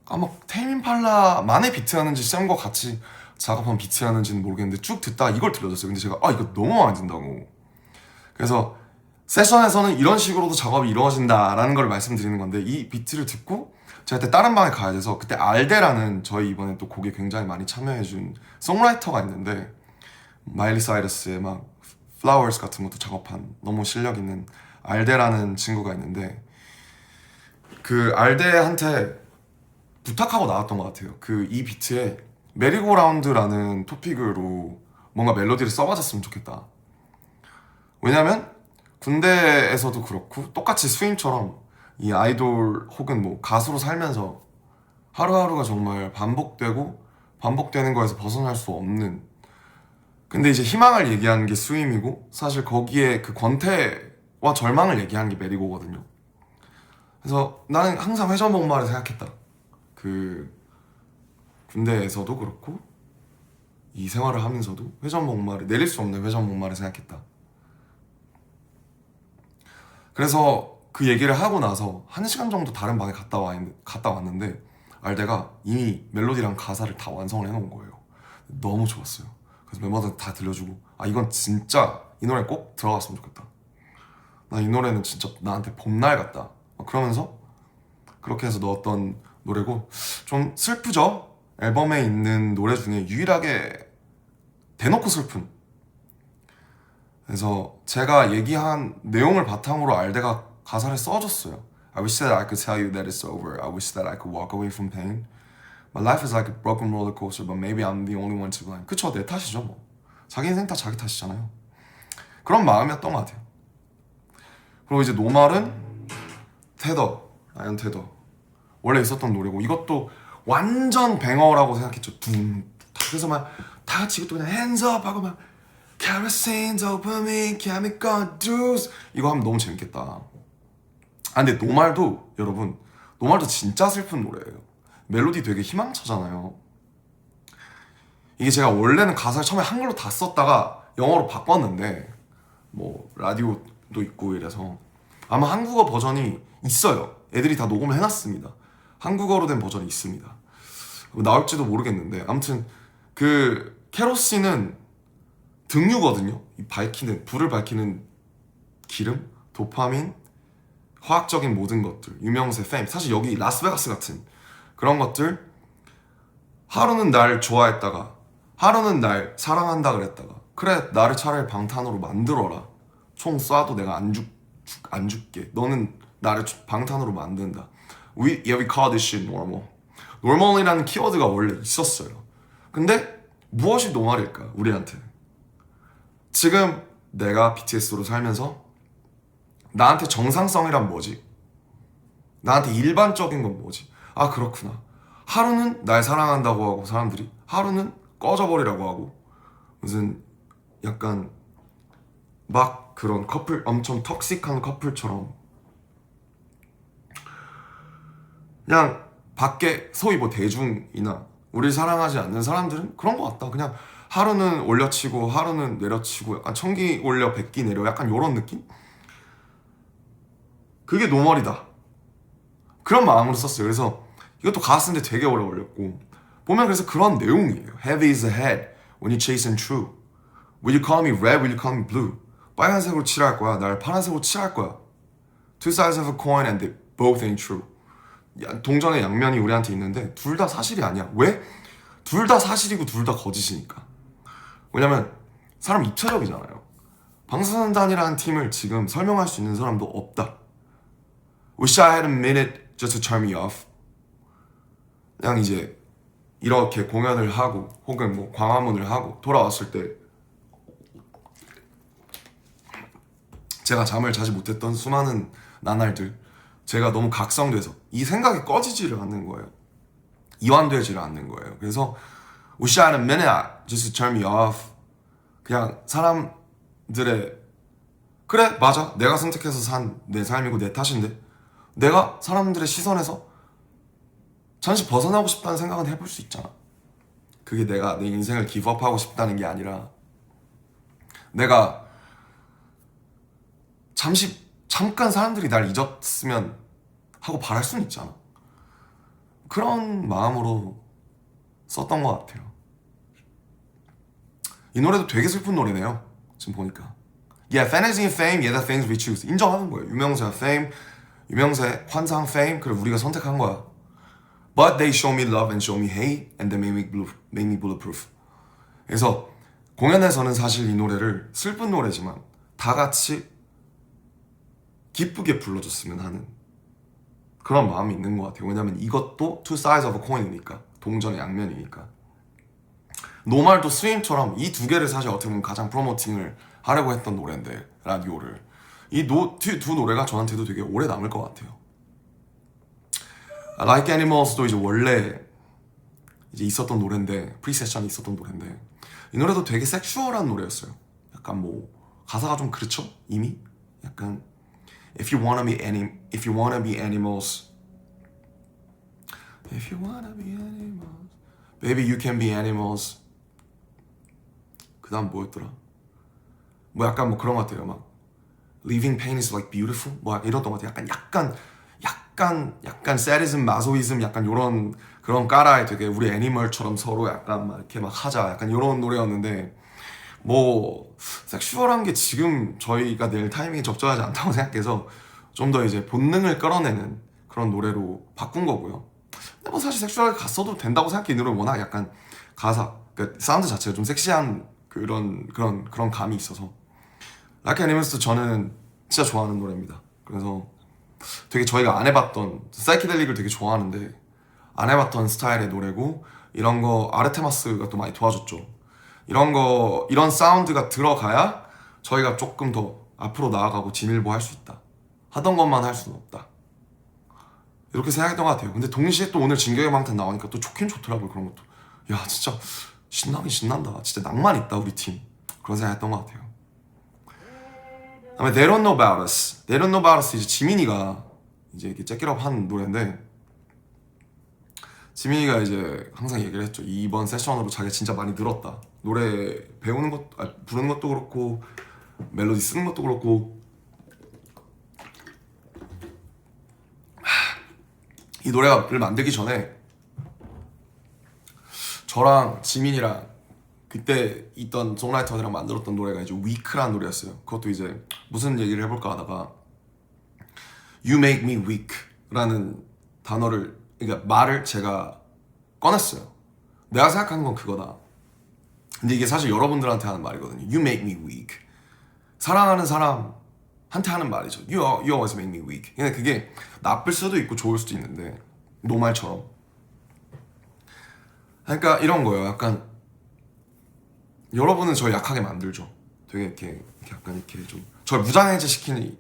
막 테임 임팔라만의 비트 하는지 쌤과 같이 작업한 비트였는지는 모르겠는데 쭉 듣다가 이걸 들려줬어요. 근데 제가 이거 너무 마음에 든다고. 그래서 세션에서는 이런 식으로도 작업이 이루어진다라는 걸 말씀드리는 건데, 이 비트를 듣고 제가 그때 다른 방에 가야 돼서, 그때 알데라는 저희 이번에 또 곡에 굉장히 많이 참여해준 송라이터가 있는데, 마일리 사이러스의 막 Flowers 같은 것도 작업한 너무 실력 있는 알데라는 친구가 있는데, 그 알데한테 부탁하고 나왔던 것 같아요. 그 이 비트에 메리고라운드라는 토픽으로 뭔가 멜로디를 써봐줬으면 좋겠다. 왜냐면 군대에서도 그렇고 똑같이 스윙처럼 이 아이돌 혹은 뭐 가수로 살면서 하루하루가 정말 반복되는 거에서 벗어날 수 없는, 근데 이제 희망을 얘기하는 게 스윙이고, 사실 거기에 그 권태와 절망을 얘기하는 게 메리고거든요. 그래서 나는 항상 회전목마를 생각했다. 그 군대에서도 그렇고 이 생활을 하면서도 회전목마를, 내릴 수 없는 회전목마를 생각했다. 그래서 그 얘기를 하고 나서 1시간 정도 다른 방에 갔다 왔는데 알데가 이미 멜로디랑 가사를 다 완성을 해놓은 거예요. 너무 좋았어요. 그래서 멤버들 다 들려주고, 이건 진짜 이 노래 꼭 들어갔으면 좋겠다. 나 이 노래는 진짜 나한테 봄날 같다. 그러면서 그렇게 해서 넣었던 노래고, 좀 슬프죠? 앨범에 있는 노래 중에 유일하게 대놓고 슬픈. 그래서 제가 얘기한 내용을 바탕으로 알데가 가사를 써줬어요. I wish that I could tell you that it's over. I wish that I could walk away from pain. My life is like a broken roller coaster, but maybe I'm the only one to blame. 그쵸, 내 탓이죠 뭐. 자기 인생 다 자기 탓이잖아요. 그런 마음이었던 것 같아요. 그리고 이제 노말은 아이언 테더 원래 있었던 노래고, 이것도 완전 뱅어라고 생각했죠. 그래서 막 다 같이 이것도 그냥 hands up 하고 막 kerosene, dopamine, chemical juice 이거 하면 너무 재밌겠다. 근데 노말도 여러분, 노말도 진짜 슬픈 노래예요. 멜로디 되게 희망차잖아요. 이게 제가 원래는 가사를 처음에 한글로 다 썼다가 영어로 바꿨는데, 뭐 라디오도 있고 이래서 아마 한국어 버전이 있어요. 애들이 다 녹음을 해놨습니다. 한국어로 된 버전이 있습니다. 나올지도 모르겠는데, 아무튼 그 케로신은 등유거든요. 이 불을 밝히는 기름, 도파민, 화학적인 모든 것들, 유명세, 페임, 사실 여기 라스베가스 같은 그런 것들. 하루는 날 좋아했다가, 하루는 날 사랑한다 그랬다가, 그래 나를 차라리 방탄으로 만들어라. 총 쏴도 내가 안 죽게. 너는 나를 방탄으로 만든다. We call this shit normal. normal이라는 키워드가 원래 있었어요. 근데 무엇이 노말일까 우리한테? 지금 내가 BTS로 살면서 나한테 정상성이란 뭐지? 나한테 일반적인 건 뭐지? 그렇구나. 하루는 날 사랑한다고 하고 사람들이, 하루는 꺼져버리라고 하고, 무슨 약간 막 그런 커플, 엄청 톡식한 커플처럼 그냥 밖에 소위 뭐 대중이나 우리 사랑하지 않는 사람들은 그런 것 같다. 그냥 하루는 올려치고 하루는 내려치고, 약간 천기 올려 백기 내려, 약간 요런 느낌? 그게 노멀이다. 그런 마음으로 썼어요. 그래서 이것도 가사 쓰는데 되게 오래 걸렸고, 보면 그래서 그런 내용이에요. Heavy is the head when you chasing true. Will you call me red? Will you call me blue? 빨간색으로 칠할 거야. 날 파란색으로 칠할 거야. Two sides of a coin and they both ain't true. 동전의 양면이 우리한테 있는데 둘 다 사실이 아니야. 왜? 둘 다 사실이고 둘 다 거짓이니까. 왜냐면 사람 입체적이잖아요. 방탄소년단이라는 팀을 지금 설명할 수 있는 사람도 없다. Wish I had a minute just to turn me off. 그냥 이제 이렇게 공연을 하고 혹은 뭐 광화문을 하고 돌아왔을 때 제가 잠을 자지 못했던 수많은 나날들, 제가 너무 각성돼서 이 생각이 꺼지지를 않는 거예요. 이완되지를 않는 거예요. 그래서 Wish I had a minute just to turn me off. 그냥 사람들의, 그래 맞아, 내가 선택해서 산 내 삶이고 내 탓인데 내가 사람들의 시선에서 잠시 벗어나고 싶다는 생각은 해볼 수 있잖아. 그게 내가 내 인생을 기브업하고 싶다는 게 아니라 내가 잠깐 사람들이 날 잊었으면 하고 바랄 수는 있잖아. 그런 마음으로 썼던 것 같아요. 이 노래도 되게 슬픈 노래네요. 지금 보니까. Yeah, fantasy and fame, yeah, the things we choose. 인정하는 거예요. 유명세와 fame, 유명세, 환상, fame, 그걸 우리가 선택한 거야. But they show me love and show me hate, and they make me bulletproof. 그래서 공연에서는 사실 이 노래를 슬픈 노래지만 다 같이 기쁘게 불러줬으면 하는 그런 마음이 있는 것 같아요. 왜냐면 이것도 two sides of a coin이니까, 동전의 양면이니까. 노말도 스윙처럼 이 두 개를 사실 어떻게 보면 가장 프로모팅을 하려고 했던 노래인데, 라디오를. 이 두 노래가 저한테도 되게 오래 남을 것 같아요. Like Animals도 이제 원래 이제 있었던 노래인데, 프리세션이 있었던 노래인데, 이 노래도 되게 섹슈얼한 노래였어요. 약간 뭐 가사가 좀 그렇죠? 이미 약간 If you wanna be animals, if you wanna be animals, baby you can be animals. 그 다음 뭐였더라? 뭐 약간 뭐 그런 것 같아요. 막 Living pain is like beautiful, 뭐 이랬던 것 같아요. 약간 sadism, 마소이즘, 약간 요런 그런 까라에 되게 우리 애니멀처럼 서로 약간 막 이렇게 막 하자, 약간 요런 노래였는데, 뭐 섹슈얼한 게 지금 저희가 낼 타이밍이 적절하지 않다고 생각해서 좀 더 이제 본능을 끌어내는 그런 노래로 바꾼 거고요. 근데 뭐 사실 섹슈얼하게 갔어도 된다고 생각해. 이 노래는 워낙 약간 가사, 그러니까 사운드 자체가 좀 섹시한 그런 감이 있어서. Like Animals도 저는 진짜 좋아하는 노래입니다. 그래서 되게 저희가 안 해봤던, 사이키델릭을 되게 좋아하는데 안 해봤던 스타일의 노래고, 이런 거 아르테마스가 또 많이 도와줬죠. 이런 사운드가 들어가야 저희가 조금 더 앞으로 나아가고 진일보 할 수 있다. 하던 것만 할 수는 없다. 이렇게 생각했던 것 같아요. 근데 동시에 또 오늘 진격의 방탄 나오니까 또 좋긴 좋더라고요. 그런 것도. 야, 진짜 신나긴 신난다. 진짜 낭만 있다, 우리 팀. 그런 생각했던 것 같아요. 그다음에 They Don't Know About Us. They Don't Know About Us, 이제 지민이가 이제 이렇게 째끼럽 한 노래인데, 지민이가 이제 항상 얘기를 했죠. 이번 세션으로 자기가 진짜 많이 늘었다. 노래 배우는 것, 부르는 것도 그렇고 멜로디 쓰는 것도 그렇고. 이 노래를 만들기 전에 저랑 지민이랑 그때 있던 송라이터들이랑 만들었던 노래가 이제 Weak라는 노래였어요. 그것도 이제 무슨 얘기를 해볼까 하다가 You make me weak 라는 단어를, 그러니까 말을 제가 꺼냈어요. 내가 생각하는 건 그거다. 근데 이게 사실 여러분들한테 하는 말이거든요. You make me weak. 사랑하는 사람한테 하는 말이죠. You always make me weak. 근데 그게 나쁠 수도 있고 좋을 수도 있는데, 노말처럼. 그러니까 이런 거예요. 약간 여러분은 저 약하게 만들죠. 되게 이렇게 약간 이렇게 좀 저를 무장해제 시키는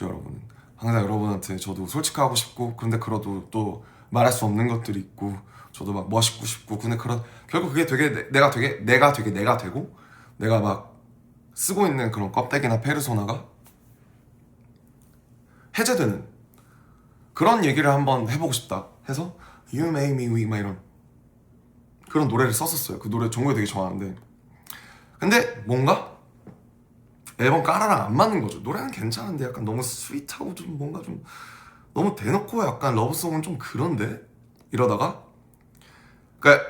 여러분은. 항상 여러분한테 저도 솔직하고 싶고, 근데 그래도 또 말할 수 없는 것들이 있고, 저도 막 멋있고 싶고, 근데 결국 그게 되게 내가 되고, 내가 막 쓰고 있는 그런 껍데기나 페르소나가 해제되는 그런 얘기를 한번 해보고 싶다 해서 You make me weak, 막 이런 그런 노래를 썼었어요. 그 노래 정말 되게 좋아하는데, 근데 뭔가 앨범 까라랑 안 맞는 거죠. 노래는 괜찮은데 약간 너무 스윗하고 좀 뭔가 좀 너무 대놓고 약간 러브송은 좀 그런데, 이러다가 그러니까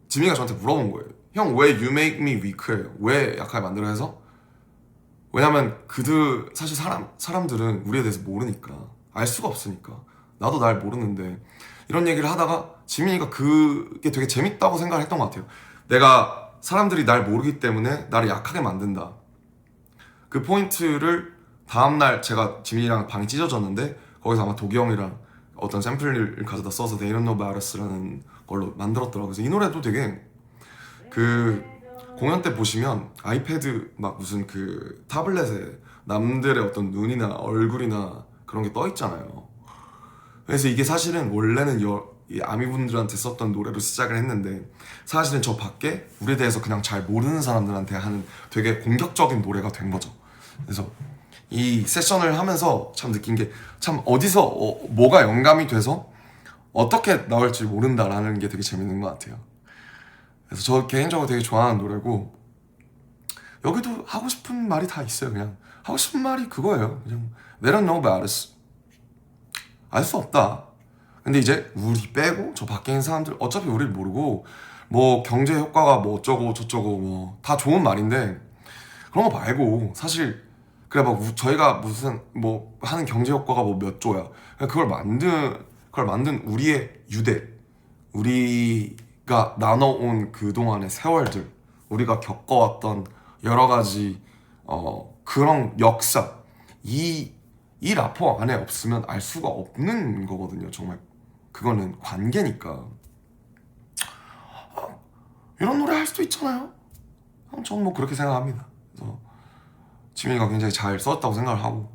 지민이가 저한테 물어본 거예요. 형 왜 You make me weak해요? 왜 약하게 만들어? 해서 왜냐면 사실 사람들은 우리에 대해서 모르니까, 알 수가 없으니까. 나도 날 모르는데, 이런 얘기를 하다가 지민이가 그게 되게 재밌다고 생각을 했던 것 같아요. 내가 사람들이 날 모르기 때문에 나를 약하게 만든다. 그 포인트를 다음날 제가 지민이랑 방이 찢어졌는데, 거기서 아마 도기 형이랑 어떤 샘플을 가져다 써서 They Don't Know About Us라는 걸로 만들었더라고요. 그래서 이 노래도 되게 그 공연 때 보시면 아이패드 막 무슨 그 타블렛에 남들의 어떤 눈이나 얼굴이나 그런 게 떠 있잖아요. 그래서 이게 사실은 원래는 이 아미분들한테 썼던 노래로 시작을 했는데, 사실은 저 밖에 우리에 대해서 그냥 잘 모르는 사람들한테 하는 되게 공격적인 노래가 된 거죠. 그래서 이 세션을 하면서 참 느낀 게, 참 어디서 뭐가 영감이 돼서 어떻게 나올지 모른다라는 게 되게 재밌는 것 같아요. 그래서 저 개인적으로 되게 좋아하는 노래고, 여기도 하고 싶은 말이 다 있어요. 그냥 하고 싶은 말이 그거예요. 그냥 They don't know about us. 알 수 없다. 근데 이제 우리 빼고 저 밖에 있는 사람들 어차피 우리를 모르고, 뭐 경제 효과가 뭐 어쩌고 저쩌고 뭐 다 좋은 말인데 그런 거 말고 사실 그래 막 저희가 무슨 뭐 하는 경제 효과가 뭐 몇 조야. 그걸 만든 우리의 유대, 우리가 나눠온 그동안의 세월들, 우리가 겪어왔던 여러 가지 그런 역사, 이 라포 안에 없으면 알 수가 없는 거거든요. 정말 그거는 관계니까. 이런 노래 할 수도 있잖아요. 저는 뭐 그렇게 생각합니다. 그래서 지민이가 굉장히 잘 썼다고 생각을 하고.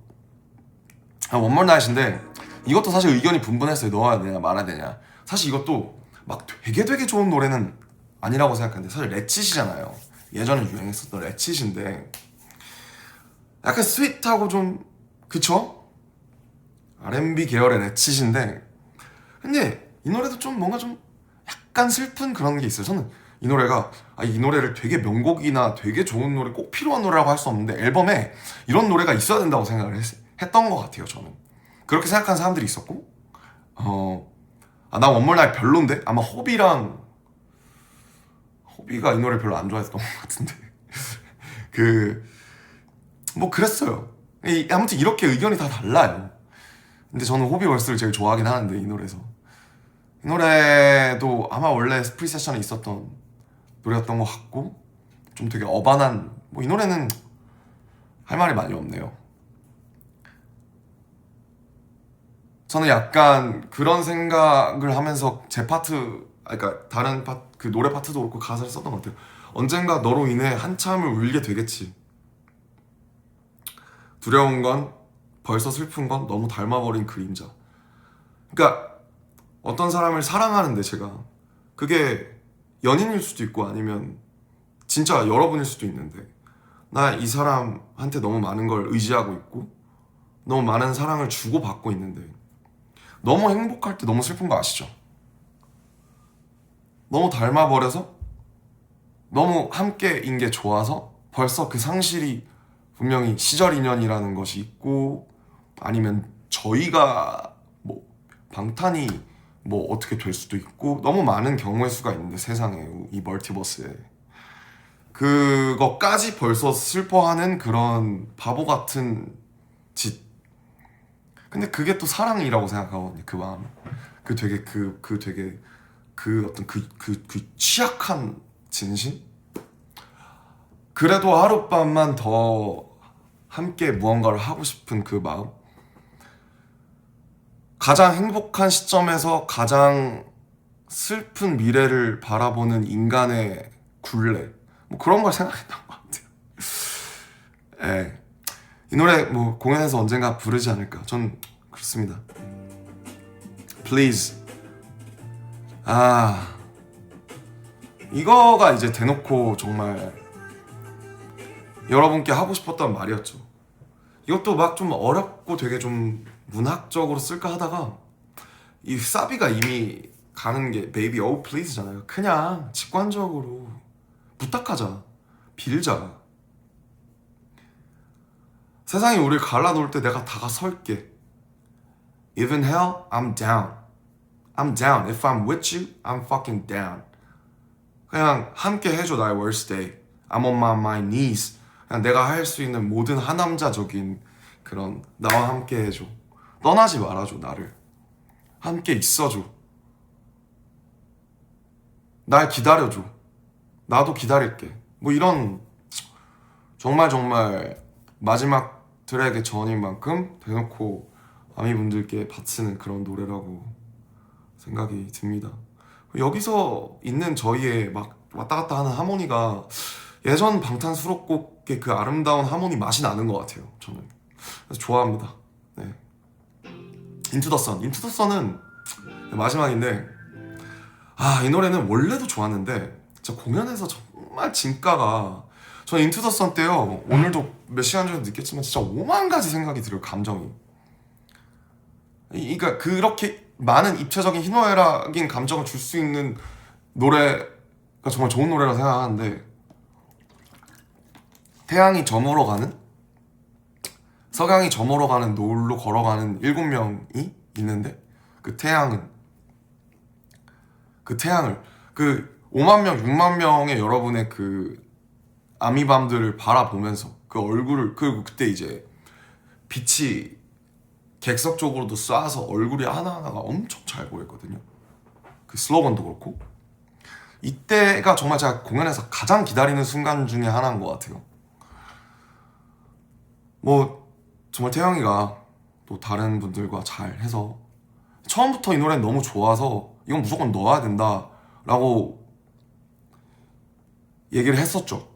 원몰 나잇인데 이것도 사실 의견이 분분했어요. 넣어야 되냐 말아야 되냐. 사실 이것도 막 되게 좋은 노래는 아니라고 생각하는데 사실 레칫이잖아요. 예전에 유행했었던 레칫인데 약간 스윗하고 좀 그쵸? R&B 계열의 레칫인데 근데 이 노래도 좀 뭔가 좀 약간 슬픈 그런 게 있어요. 저는 이 노래가 이 노래를 되게 명곡이나 되게 좋은 노래 꼭 필요한 노래라고 할 수 없는데 앨범에 이런 노래가 있어야 된다고 생각을 했던 것 같아요. 저는 그렇게 생각하는 사람들이 있었고 나 원몰 나잇 별론데? 아마 호비가 이 노래 별로 안 좋아했던 것 같은데 뭐 그랬어요. 아무튼 이렇게 의견이 다 달라요. 근데 저는 호비 월스를 제일 좋아하긴 하는데 이 노래에서 이 노래도 아마 원래 프리세션에 있었던 노래였던 것 같고 좀 되게 어반한 뭐 이 노래는 할 말이 많이 없네요. 저는 약간 그런 생각을 하면서 제 파트 그러니까 다른 그 노래 파트도 그렇고 가사를 썼던 것 같아요. 언젠가 너로 인해 한참을 울게 되겠지. 두려운 건 벌써 슬픈 건 너무 닮아버린 그림자. 그러니까 어떤 사람을 사랑하는데 제가 그게 연인일 수도 있고 아니면 진짜 여러분일 수도 있는데 나 이 사람한테 너무 많은 걸 의지하고 있고 너무 많은 사랑을 주고받고 있는데 너무 행복할 때 너무 슬픈 거 아시죠? 너무 닮아버려서 너무 함께인 게 좋아서 벌써 그 상실이 분명히 시절 인연이라는 것이 있고 아니면 저희가 뭐 방탄이 뭐 어떻게 될 수도 있고 너무 많은 경우의 수가 있는데 세상에 이 멀티버스에 그것까지 벌써 슬퍼하는 그런 바보 같은 짓. 근데 그게 또 사랑이라고 생각하거든요. 그 마음. 그 되게 그 어떤 그 취약한 진심. 그래도 하룻밤만 더 함께 무언가를 하고 싶은 그 마음. 가장 행복한 시점에서 가장 슬픈 미래를 바라보는 인간의 굴레. 뭐 그런 걸 생각했던 것 같아요. 예. 이 노래 뭐 공연에서 언젠가 부르지 않을까. 전 그렇습니다. Please. 이거가 이제 대놓고 정말 여러분께 하고 싶었던 말이었죠. 이것도 막 좀 어렵고 되게 좀 문학적으로 쓸까 하다가 이 사비가 이미 가는 게 Baby Oh Please잖아요. 그냥 직관적으로 부탁하자. 빌자. 세상이 우리를 갈라놓을 때 내가 다가설게. Even hell, I'm down. I'm down. If I'm with you, I'm fucking down. 그냥 함께 해줘 나의 worst day. I'm on my knees. 그냥 내가 할 수 있는 모든 하남자적인 그런 나와 함께 해줘. 떠나지 말아줘 나를. 함께 있어줘. 날 기다려줘. 나도 기다릴게. 뭐 이런 정말 마지막 트랙의 전인 만큼 대놓고 아미분들께 바치는 그런 노래라고 생각이 듭니다. 여기서 있는 저희의 막 왔다 갔다 하는 하모니가 예전 방탄 수록곡의 그 아름다운 하모니 맛이 나는 것 같아요. 저는 그래서 좋아합니다. 네. 인투 더 선. 인투 더 선은 마지막인데 이 노래는 원래도 좋았는데 진짜 공연에서 정말 진가가 저는 인투 더 선 때요 오늘도 몇 시간 전에 느꼈지만 진짜 5만 가지 생각이 들어요. 감정이. 그러니까 그렇게 많은 입체적인 희노애락인 감정을 줄 수 있는 노래가 정말 좋은 노래라고 생각하는데 태양이 저물어 가는 석양이 저물어 가는 노을로 걸어가는 7명이 있는데 그 태양을 그 5만 명, 6만 명의 여러분의 그 아미밤들을 바라보면서 그 얼굴을, 그리고 그때 이제 빛이 객석 쪽으로도 쏴서 얼굴이 하나하나가 엄청 잘 보였거든요. 그 슬로건도 그렇고. 이때가 정말 제가 공연에서 가장 기다리는 순간 중에 하나인 것 같아요. 뭐 정말 태영이가 또 다른 분들과 잘 해서 처음부터 이 노래는 너무 좋아서 이건 무조건 넣어야 된다 라고 얘기를 했었죠.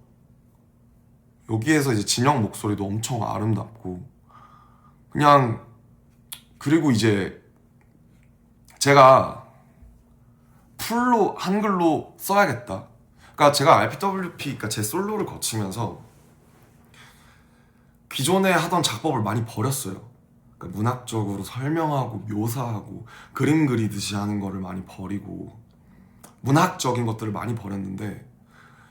여기에서 이제 진영 목소리도 엄청 아름답고 그냥, 그리고 이제 제가 풀로 한글로 써야겠다. 그러니까 제가 RPWP, 그러니까 제 솔로를 거치면서 기존에 하던 작법을 많이 버렸어요. 그러니까 문학적으로 설명하고 묘사하고 그림 그리듯이 하는 거를 많이 버리고 문학적인 것들을 많이 버렸는데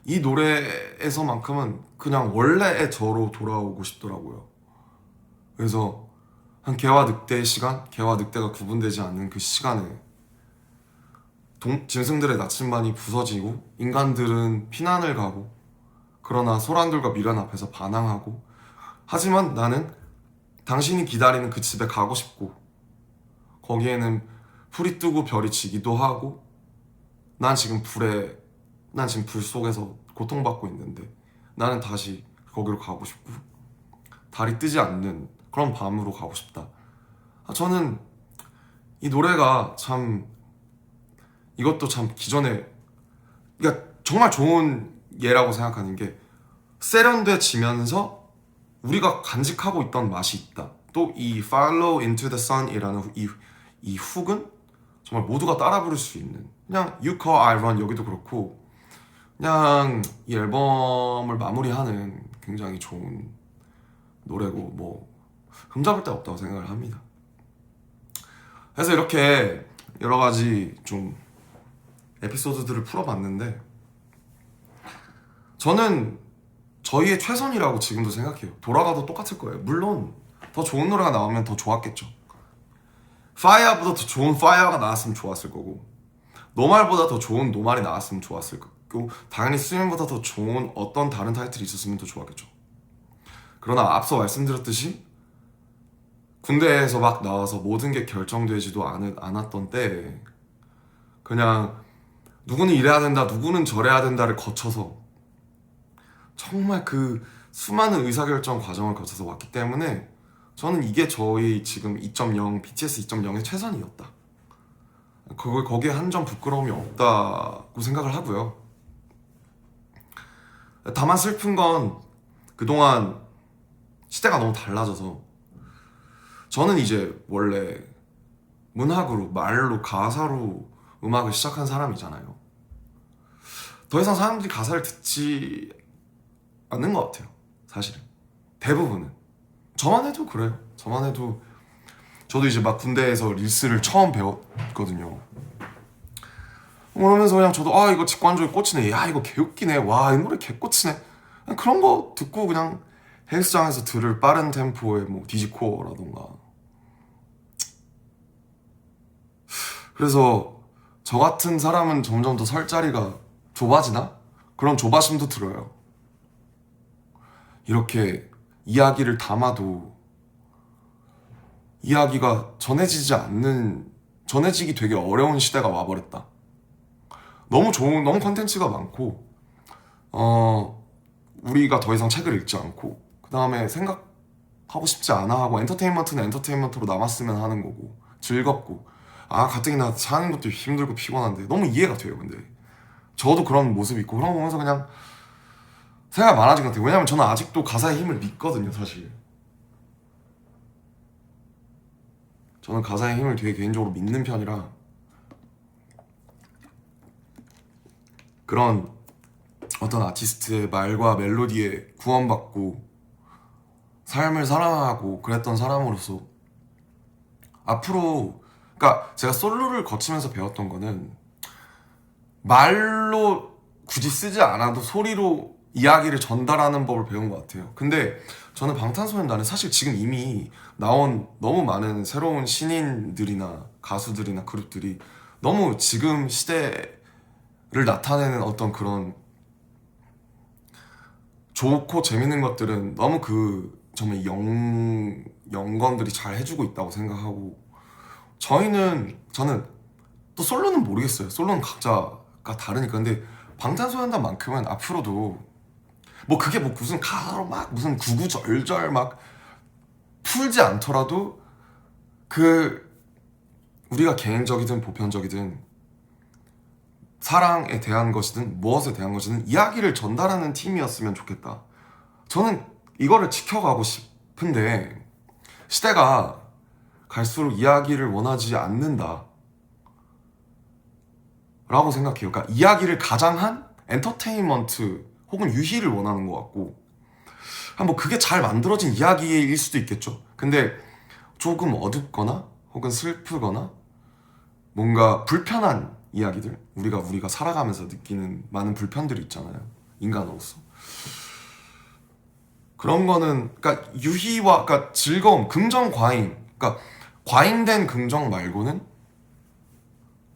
이 노래에서만큼은 그냥 원래의 저로 돌아오고 싶더라고요. 그래서 한 개와 늑대의 시간, 개와 늑대가 구분되지 않는 그 시간에 짐승들의 나침반이 부서지고 인간들은 피난을 가고 그러나 소란들과 미련 앞에서 반항하고 하지만 나는 당신이 기다리는 그 집에 가고 싶고 거기에는 불이 뜨고 별이 지기도 하고 난 지금 불 속에서 고통받고 있는데 나는 다시 거기로 가고 싶고 달이 뜨지 않는 그런 밤으로 가고 싶다. 저는 이 노래가 참, 이것도 참 기존에, 그러니까 정말 좋은 예라고 생각하는 게 세련돼지면서 우리가 간직하고 있던 맛이 있다. 또 이 Follow Into the Sun이라는 이 훅은 정말 모두가 따라 부를 수 있는, 그냥 You Call I Run 여기도 그렇고 그냥 이 앨범을 마무리하는 굉장히 좋은 노래고 뭐 흠잡을 데 없다고 생각을 합니다. 그래서 이렇게 여러 가지 좀 에피소드들을 풀어봤는데 저는 저희의 최선이라고 지금도 생각해요. 돌아가도 똑같을 거예요. 물론 더 좋은 노래가 나오면 더 좋았겠죠. 파이어보다 더 좋은 파이어가 나왔으면 좋았을 거고 노말보다 더 좋은 노말이 나왔으면 좋았을 거고 당연히 스윙보다 더 좋은 어떤 다른 타이틀이 있었으면 더 좋았겠죠. 그러나 앞서 말씀드렸듯이 군대에서 막 나와서 모든 게 결정되지도 않았던 때에 그냥 누구는 이래야 된다, 누구는 저래야 된다를 거쳐서 정말 그 수많은 의사결정 과정을 거쳐서 왔기 때문에 저는 이게 저희 지금 2.0, BTS 2.0의 최선이었다. 거기에 한 점 부끄러움이 없다고 생각을 하고요. 다만 슬픈 건 그동안 시대가 너무 달라져서 저는 이제 원래 문학으로, 말로, 가사로 음악을 시작한 사람이잖아요. 더 이상 사람들이 가사를 듣지 않는 것 같아요. 사실은 대부분은. 저만 해도 그래요. 저만 해도 저도 이제 막 군대에서 릴스를 처음 배웠거든요. 그러면서 그냥 저도 이거 직관적이 꽂히네, 야 이거 개웃기네, 와 이 노래 개꽂히네, 그런 거 듣고 그냥 헬스장에서 들을 빠른 템포의 뭐 디지코어라던가. 그래서 저 같은 사람은 점점 더 설 자리가 좁아지나? 그런 조바심도 들어요. 이렇게 이야기를 담아도 이야기가 전해지기 되게 어려운 시대가 와버렸다. 너무 컨텐츠가 많고 우리가 더 이상 책을 읽지 않고 그 다음에 생각하고 싶지 않아 하고 엔터테인먼트는 엔터테인먼트로 남았으면 하는 거고 즐겁고 가뜩이나 사는 것도 힘들고 피곤한데 너무 이해가 돼요. 근데 저도 그런 모습이 있고 그런 거 보면서 그냥 생각이 많아진 것 같아요. 왜냐면 저는 아직도 가사의 힘을 믿거든요. 사실 저는 가사의 힘을 되게 개인적으로 믿는 편이라 그런 어떤 아티스트의 말과 멜로디에 구원받고 삶을 사랑하고 그랬던 사람으로서 앞으로, 그러니까 제가 솔로를 거치면서 배웠던 거는 말로 굳이 쓰지 않아도 소리로 이야기를 전달하는 법을 배운 것 같아요. 근데 저는 방탄소년단은 사실 지금 이미 나온 너무 많은 새로운 신인들이나 가수들이나 그룹들이 너무 지금 시대를 나타내는 어떤 그런 좋고 재밌는 것들은 너무 정말 연건들이 잘 해주고 있다고 생각하고, 저는 또 솔로는 모르겠어요. 솔로는 각자가 다르니까. 근데 방탄소년단만큼은 앞으로도 뭐 그게 뭐 무슨 가사로 막 무슨 구구절절 막 풀지 않더라도 우리가 개인적이든 보편적이든 사랑에 대한 것이든 무엇에 대한 것이든 이야기를 전달하는 팀이었으면 좋겠다. 저는 이거를 지켜가고 싶은데 시대가 갈수록 이야기를 원하지 않는다 라고 생각해요. 그러니까 이야기를 가장한 엔터테인먼트 혹은 유희를 원하는 것 같고, 뭐 그게 잘 만들어진 이야기일 수도 있겠죠. 근데 조금 어둡거나 혹은 슬프거나 뭔가 불편한 이야기들, 우리가 살아가면서 느끼는 많은 불편들이 있잖아요, 인간으로서. 그런 거는 그러니까 유희와 그러니까 즐거움, 긍정 과잉, 그러니까 과잉된 긍정 말고는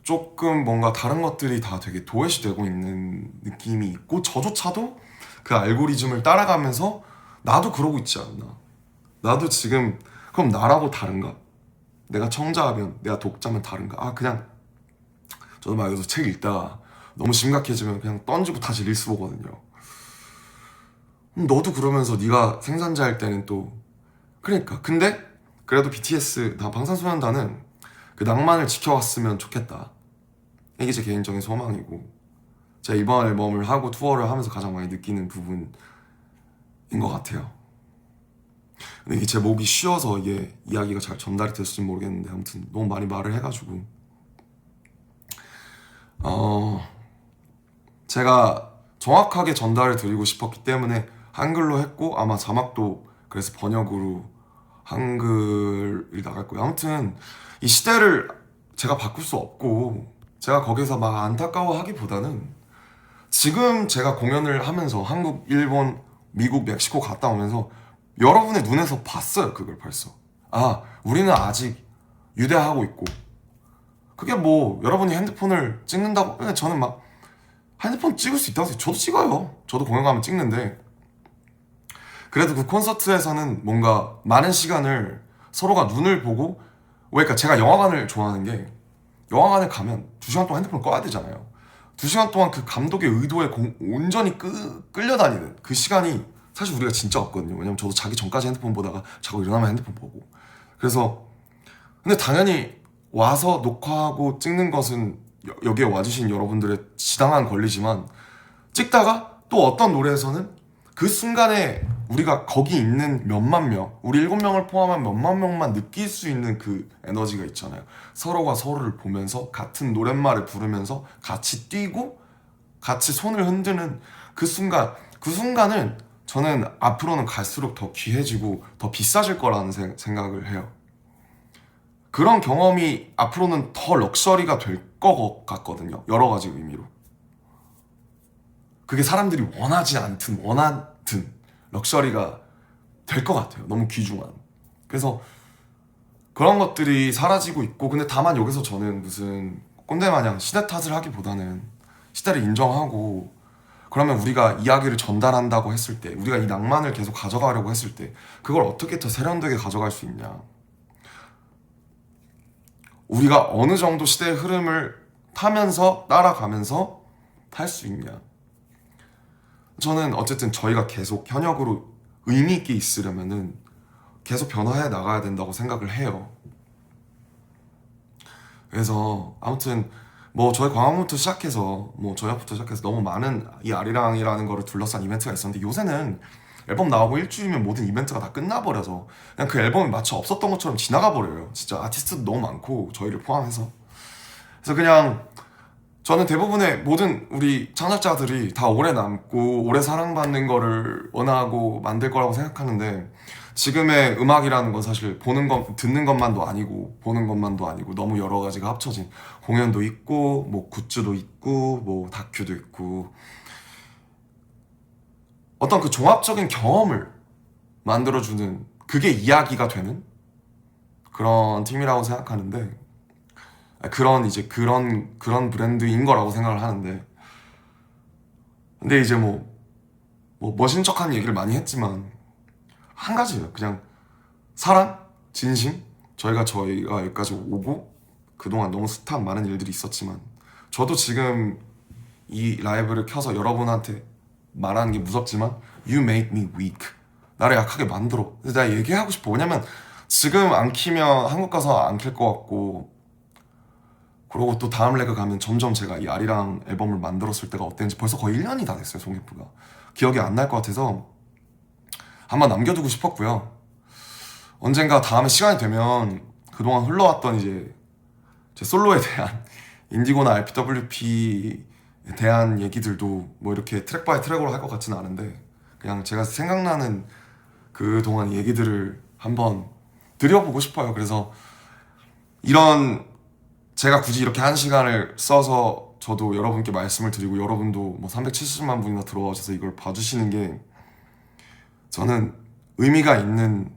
조금 뭔가 다른 것들이 다 되게 도외시되고 있는 느낌이 있고, 저조차도 그 알고리즘을 따라가면서 나도 그러고 있지 않나. 나도 지금 그럼 나라고 다른가? 내가 청자하면 내가 독자면 다른가? 그냥 저도 말 그대로 책 읽다가 너무 심각해지면 그냥 던지고 다시 릴스 보거든요. 너도 그러면서 네가 생산자일 때는 또 그러니까. 근데 그래도 BTS 방탄소년단은 그 낭만을 지켜왔으면 좋겠다. 이게 제 개인적인 소망이고, 제가 이번 앨범을 하고 투어를 하면서 가장 많이 느끼는 부분인 것 같아요. 근데 이게 제 목이 쉬어서 이게 이야기가 잘 전달이 됐을지 모르겠는데, 아무튼 너무 많이 말을 해가지고 제가 정확하게 전달을 드리고 싶었기 때문에 한글로 했고, 아마 자막도 그래서 번역으로 한글이 나갈 거예요. 아무튼 이 시대를 제가 바꿀 수 없고, 제가 거기서 막 안타까워하기보다는 지금 제가 공연을 하면서 한국, 일본, 미국, 멕시코 갔다 오면서 여러분의 눈에서 봤어요. 그걸 벌써. 우리는 아직 유대하고 있고, 그게 뭐 여러분이 핸드폰을 찍는다고, 근데 저는 막 핸드폰 찍을 수 있다고 해서 저도 찍어요. 저도 공연 가면 찍는데, 그래도 그 콘서트에서는 뭔가 많은 시간을 서로가 눈을 보고, 그러니까 제가 영화관을 좋아하는 게, 영화관에 가면 2시간 동안 핸드폰을 꺼야 되잖아요. 2시간 동안 그 감독의 의도에 온전히 끌려다니는 그 시간이 사실 우리가 진짜 없거든요. 왜냐면 저도 자기 전까지 핸드폰 보다가 자고 일어나면 핸드폰 보고. 그래서 근데 당연히 와서 녹화하고 찍는 것은 여기에 와주신 여러분들의 지당한 권리지만, 찍다가 또 어떤 노래에서는 그 순간에 우리가 거기 있는 몇만 명, 우리 7명을 포함한 몇만 명만 느낄 수 있는 그 에너지가 있잖아요. 서로가 서로를 보면서 같은 노랫말을 부르면서 같이 뛰고 같이 손을 흔드는 그 순간을 저는 앞으로는 갈수록 더 귀해지고 더 비싸질 거라는 생각을 해요. 그런 경험이 앞으로는 더 럭셔리가 될 것 같거든요. 여러 가지 의미로. 그게 사람들이 원하지 않든 원하든 럭셔리가 될 것 같아요. 너무 귀중한. 그래서 그런 것들이 사라지고 있고, 근데 다만 여기서 저는 무슨 꼰대 마냥 시대 탓을 하기보다는 시대를 인정하고, 그러면 우리가 이야기를 전달한다고 했을 때, 우리가 이 낭만을 계속 가져가려고 했을 때 그걸 어떻게 더 세련되게 가져갈 수 있냐, 우리가 어느 정도 시대의 흐름을 타면서 따라가면서 탈 수 있냐. 저는 어쨌든 저희가 계속 현역으로 의미 있게 있으려면은 계속 변화해 나가야 된다고 생각을 해요. 그래서 아무튼 뭐 저희 광화문부터 시작해서 뭐 저녁부터 시작해서 너무 많은 이 아리랑이라는 거를 둘러싼 이벤트가 있었는데, 요새는 앨범 나오고 일주일이면 모든 이벤트가 다 끝나버려서 그냥 그 앨범이 마치 없었던 것처럼 지나가 버려요. 진짜 아티스트도 너무 많고 저희를 포함해서. 그래서 그냥 저는 대부분의 모든 우리 창작자들이 다 오래 남고 오래 사랑받는 거를 원하고 만들 거라고 생각하는데, 지금의 음악이라는 건 사실 듣는 것만도 아니고 보는 것만도 아니고 너무 여러 가지가 합쳐진, 공연도 있고 뭐 굿즈도 있고 뭐 다큐도 있고, 어떤 그 종합적인 경험을 만들어주는, 그게 이야기가 되는 그런 팀이라고 생각하는데, 그런 브랜드인 거라고 생각을 하는데, 근데 이제 뭐 멋진 척한 얘기를 많이 했지만 한 가지예요. 그냥 사랑, 진심. 저희가 여기까지 오고 그동안 너무 숱한 많은 일들이 있었지만 저도 지금 이 라이브를 켜서 여러분한테 말하는 게 무섭지만 You make me weak. 나를 약하게 만들어. 근데 내가 얘기하고 싶어. 왜냐면 지금 안 키면 한국 가서 안 킬 것 같고, 그리고 또 다음 레그 가면 점점 제가 이 아리랑 앨범을 만들었을 때가 어땠는지 벌써 거의 1년이 다 됐어요. 송기프가 기억이 안 날 것 같아서 한번 남겨두고 싶었고요. 언젠가 다음에 시간이 되면 그동안 흘러왔던 이제 제 솔로에 대한 인디고나 RPWP에 대한 얘기들도 뭐 이렇게 트랙 바이 트랙으로 할 것 같지는 않은데 그냥 제가 생각나는 그동안 얘기들을 한번 드려보고 싶어요. 그래서 이런 제가 굳이 이렇게 한 시간을 써서 저도 여러분께 말씀을 드리고 여러분도 뭐 370만 분이나 들어와주셔서 이걸 봐주시는 게 저는 의미가 있는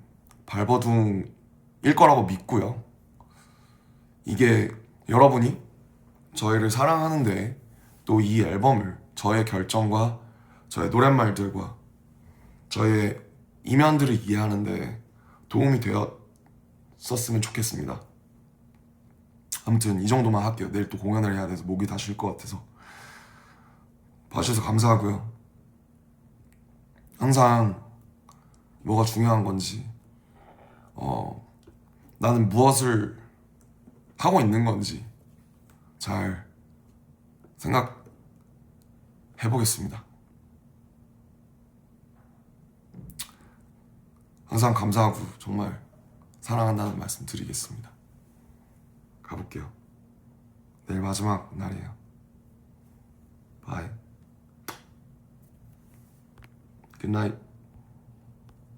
발버둥일 거라고 믿고요. 이게 여러분이 저희를 사랑하는데 또 이 앨범을 저의 결정과 저의 노랫말들과 저의 이면들을 이해하는데 도움이 되었었으면 좋겠습니다. 아무튼 이 정도만 할게요. 내일 또 공연을 해야 돼서 목이 다 쉴 것 같아서. 봐주셔서 감사하고요. 항상 뭐가 중요한 건지 나는 무엇을 하고 있는 건지 잘 생각해보겠습니다. 항상 감사하고 정말 사랑한다는 말씀 드리겠습니다. 가볼게요. 내일 마지막 날이에요. 바이. 굿나잇.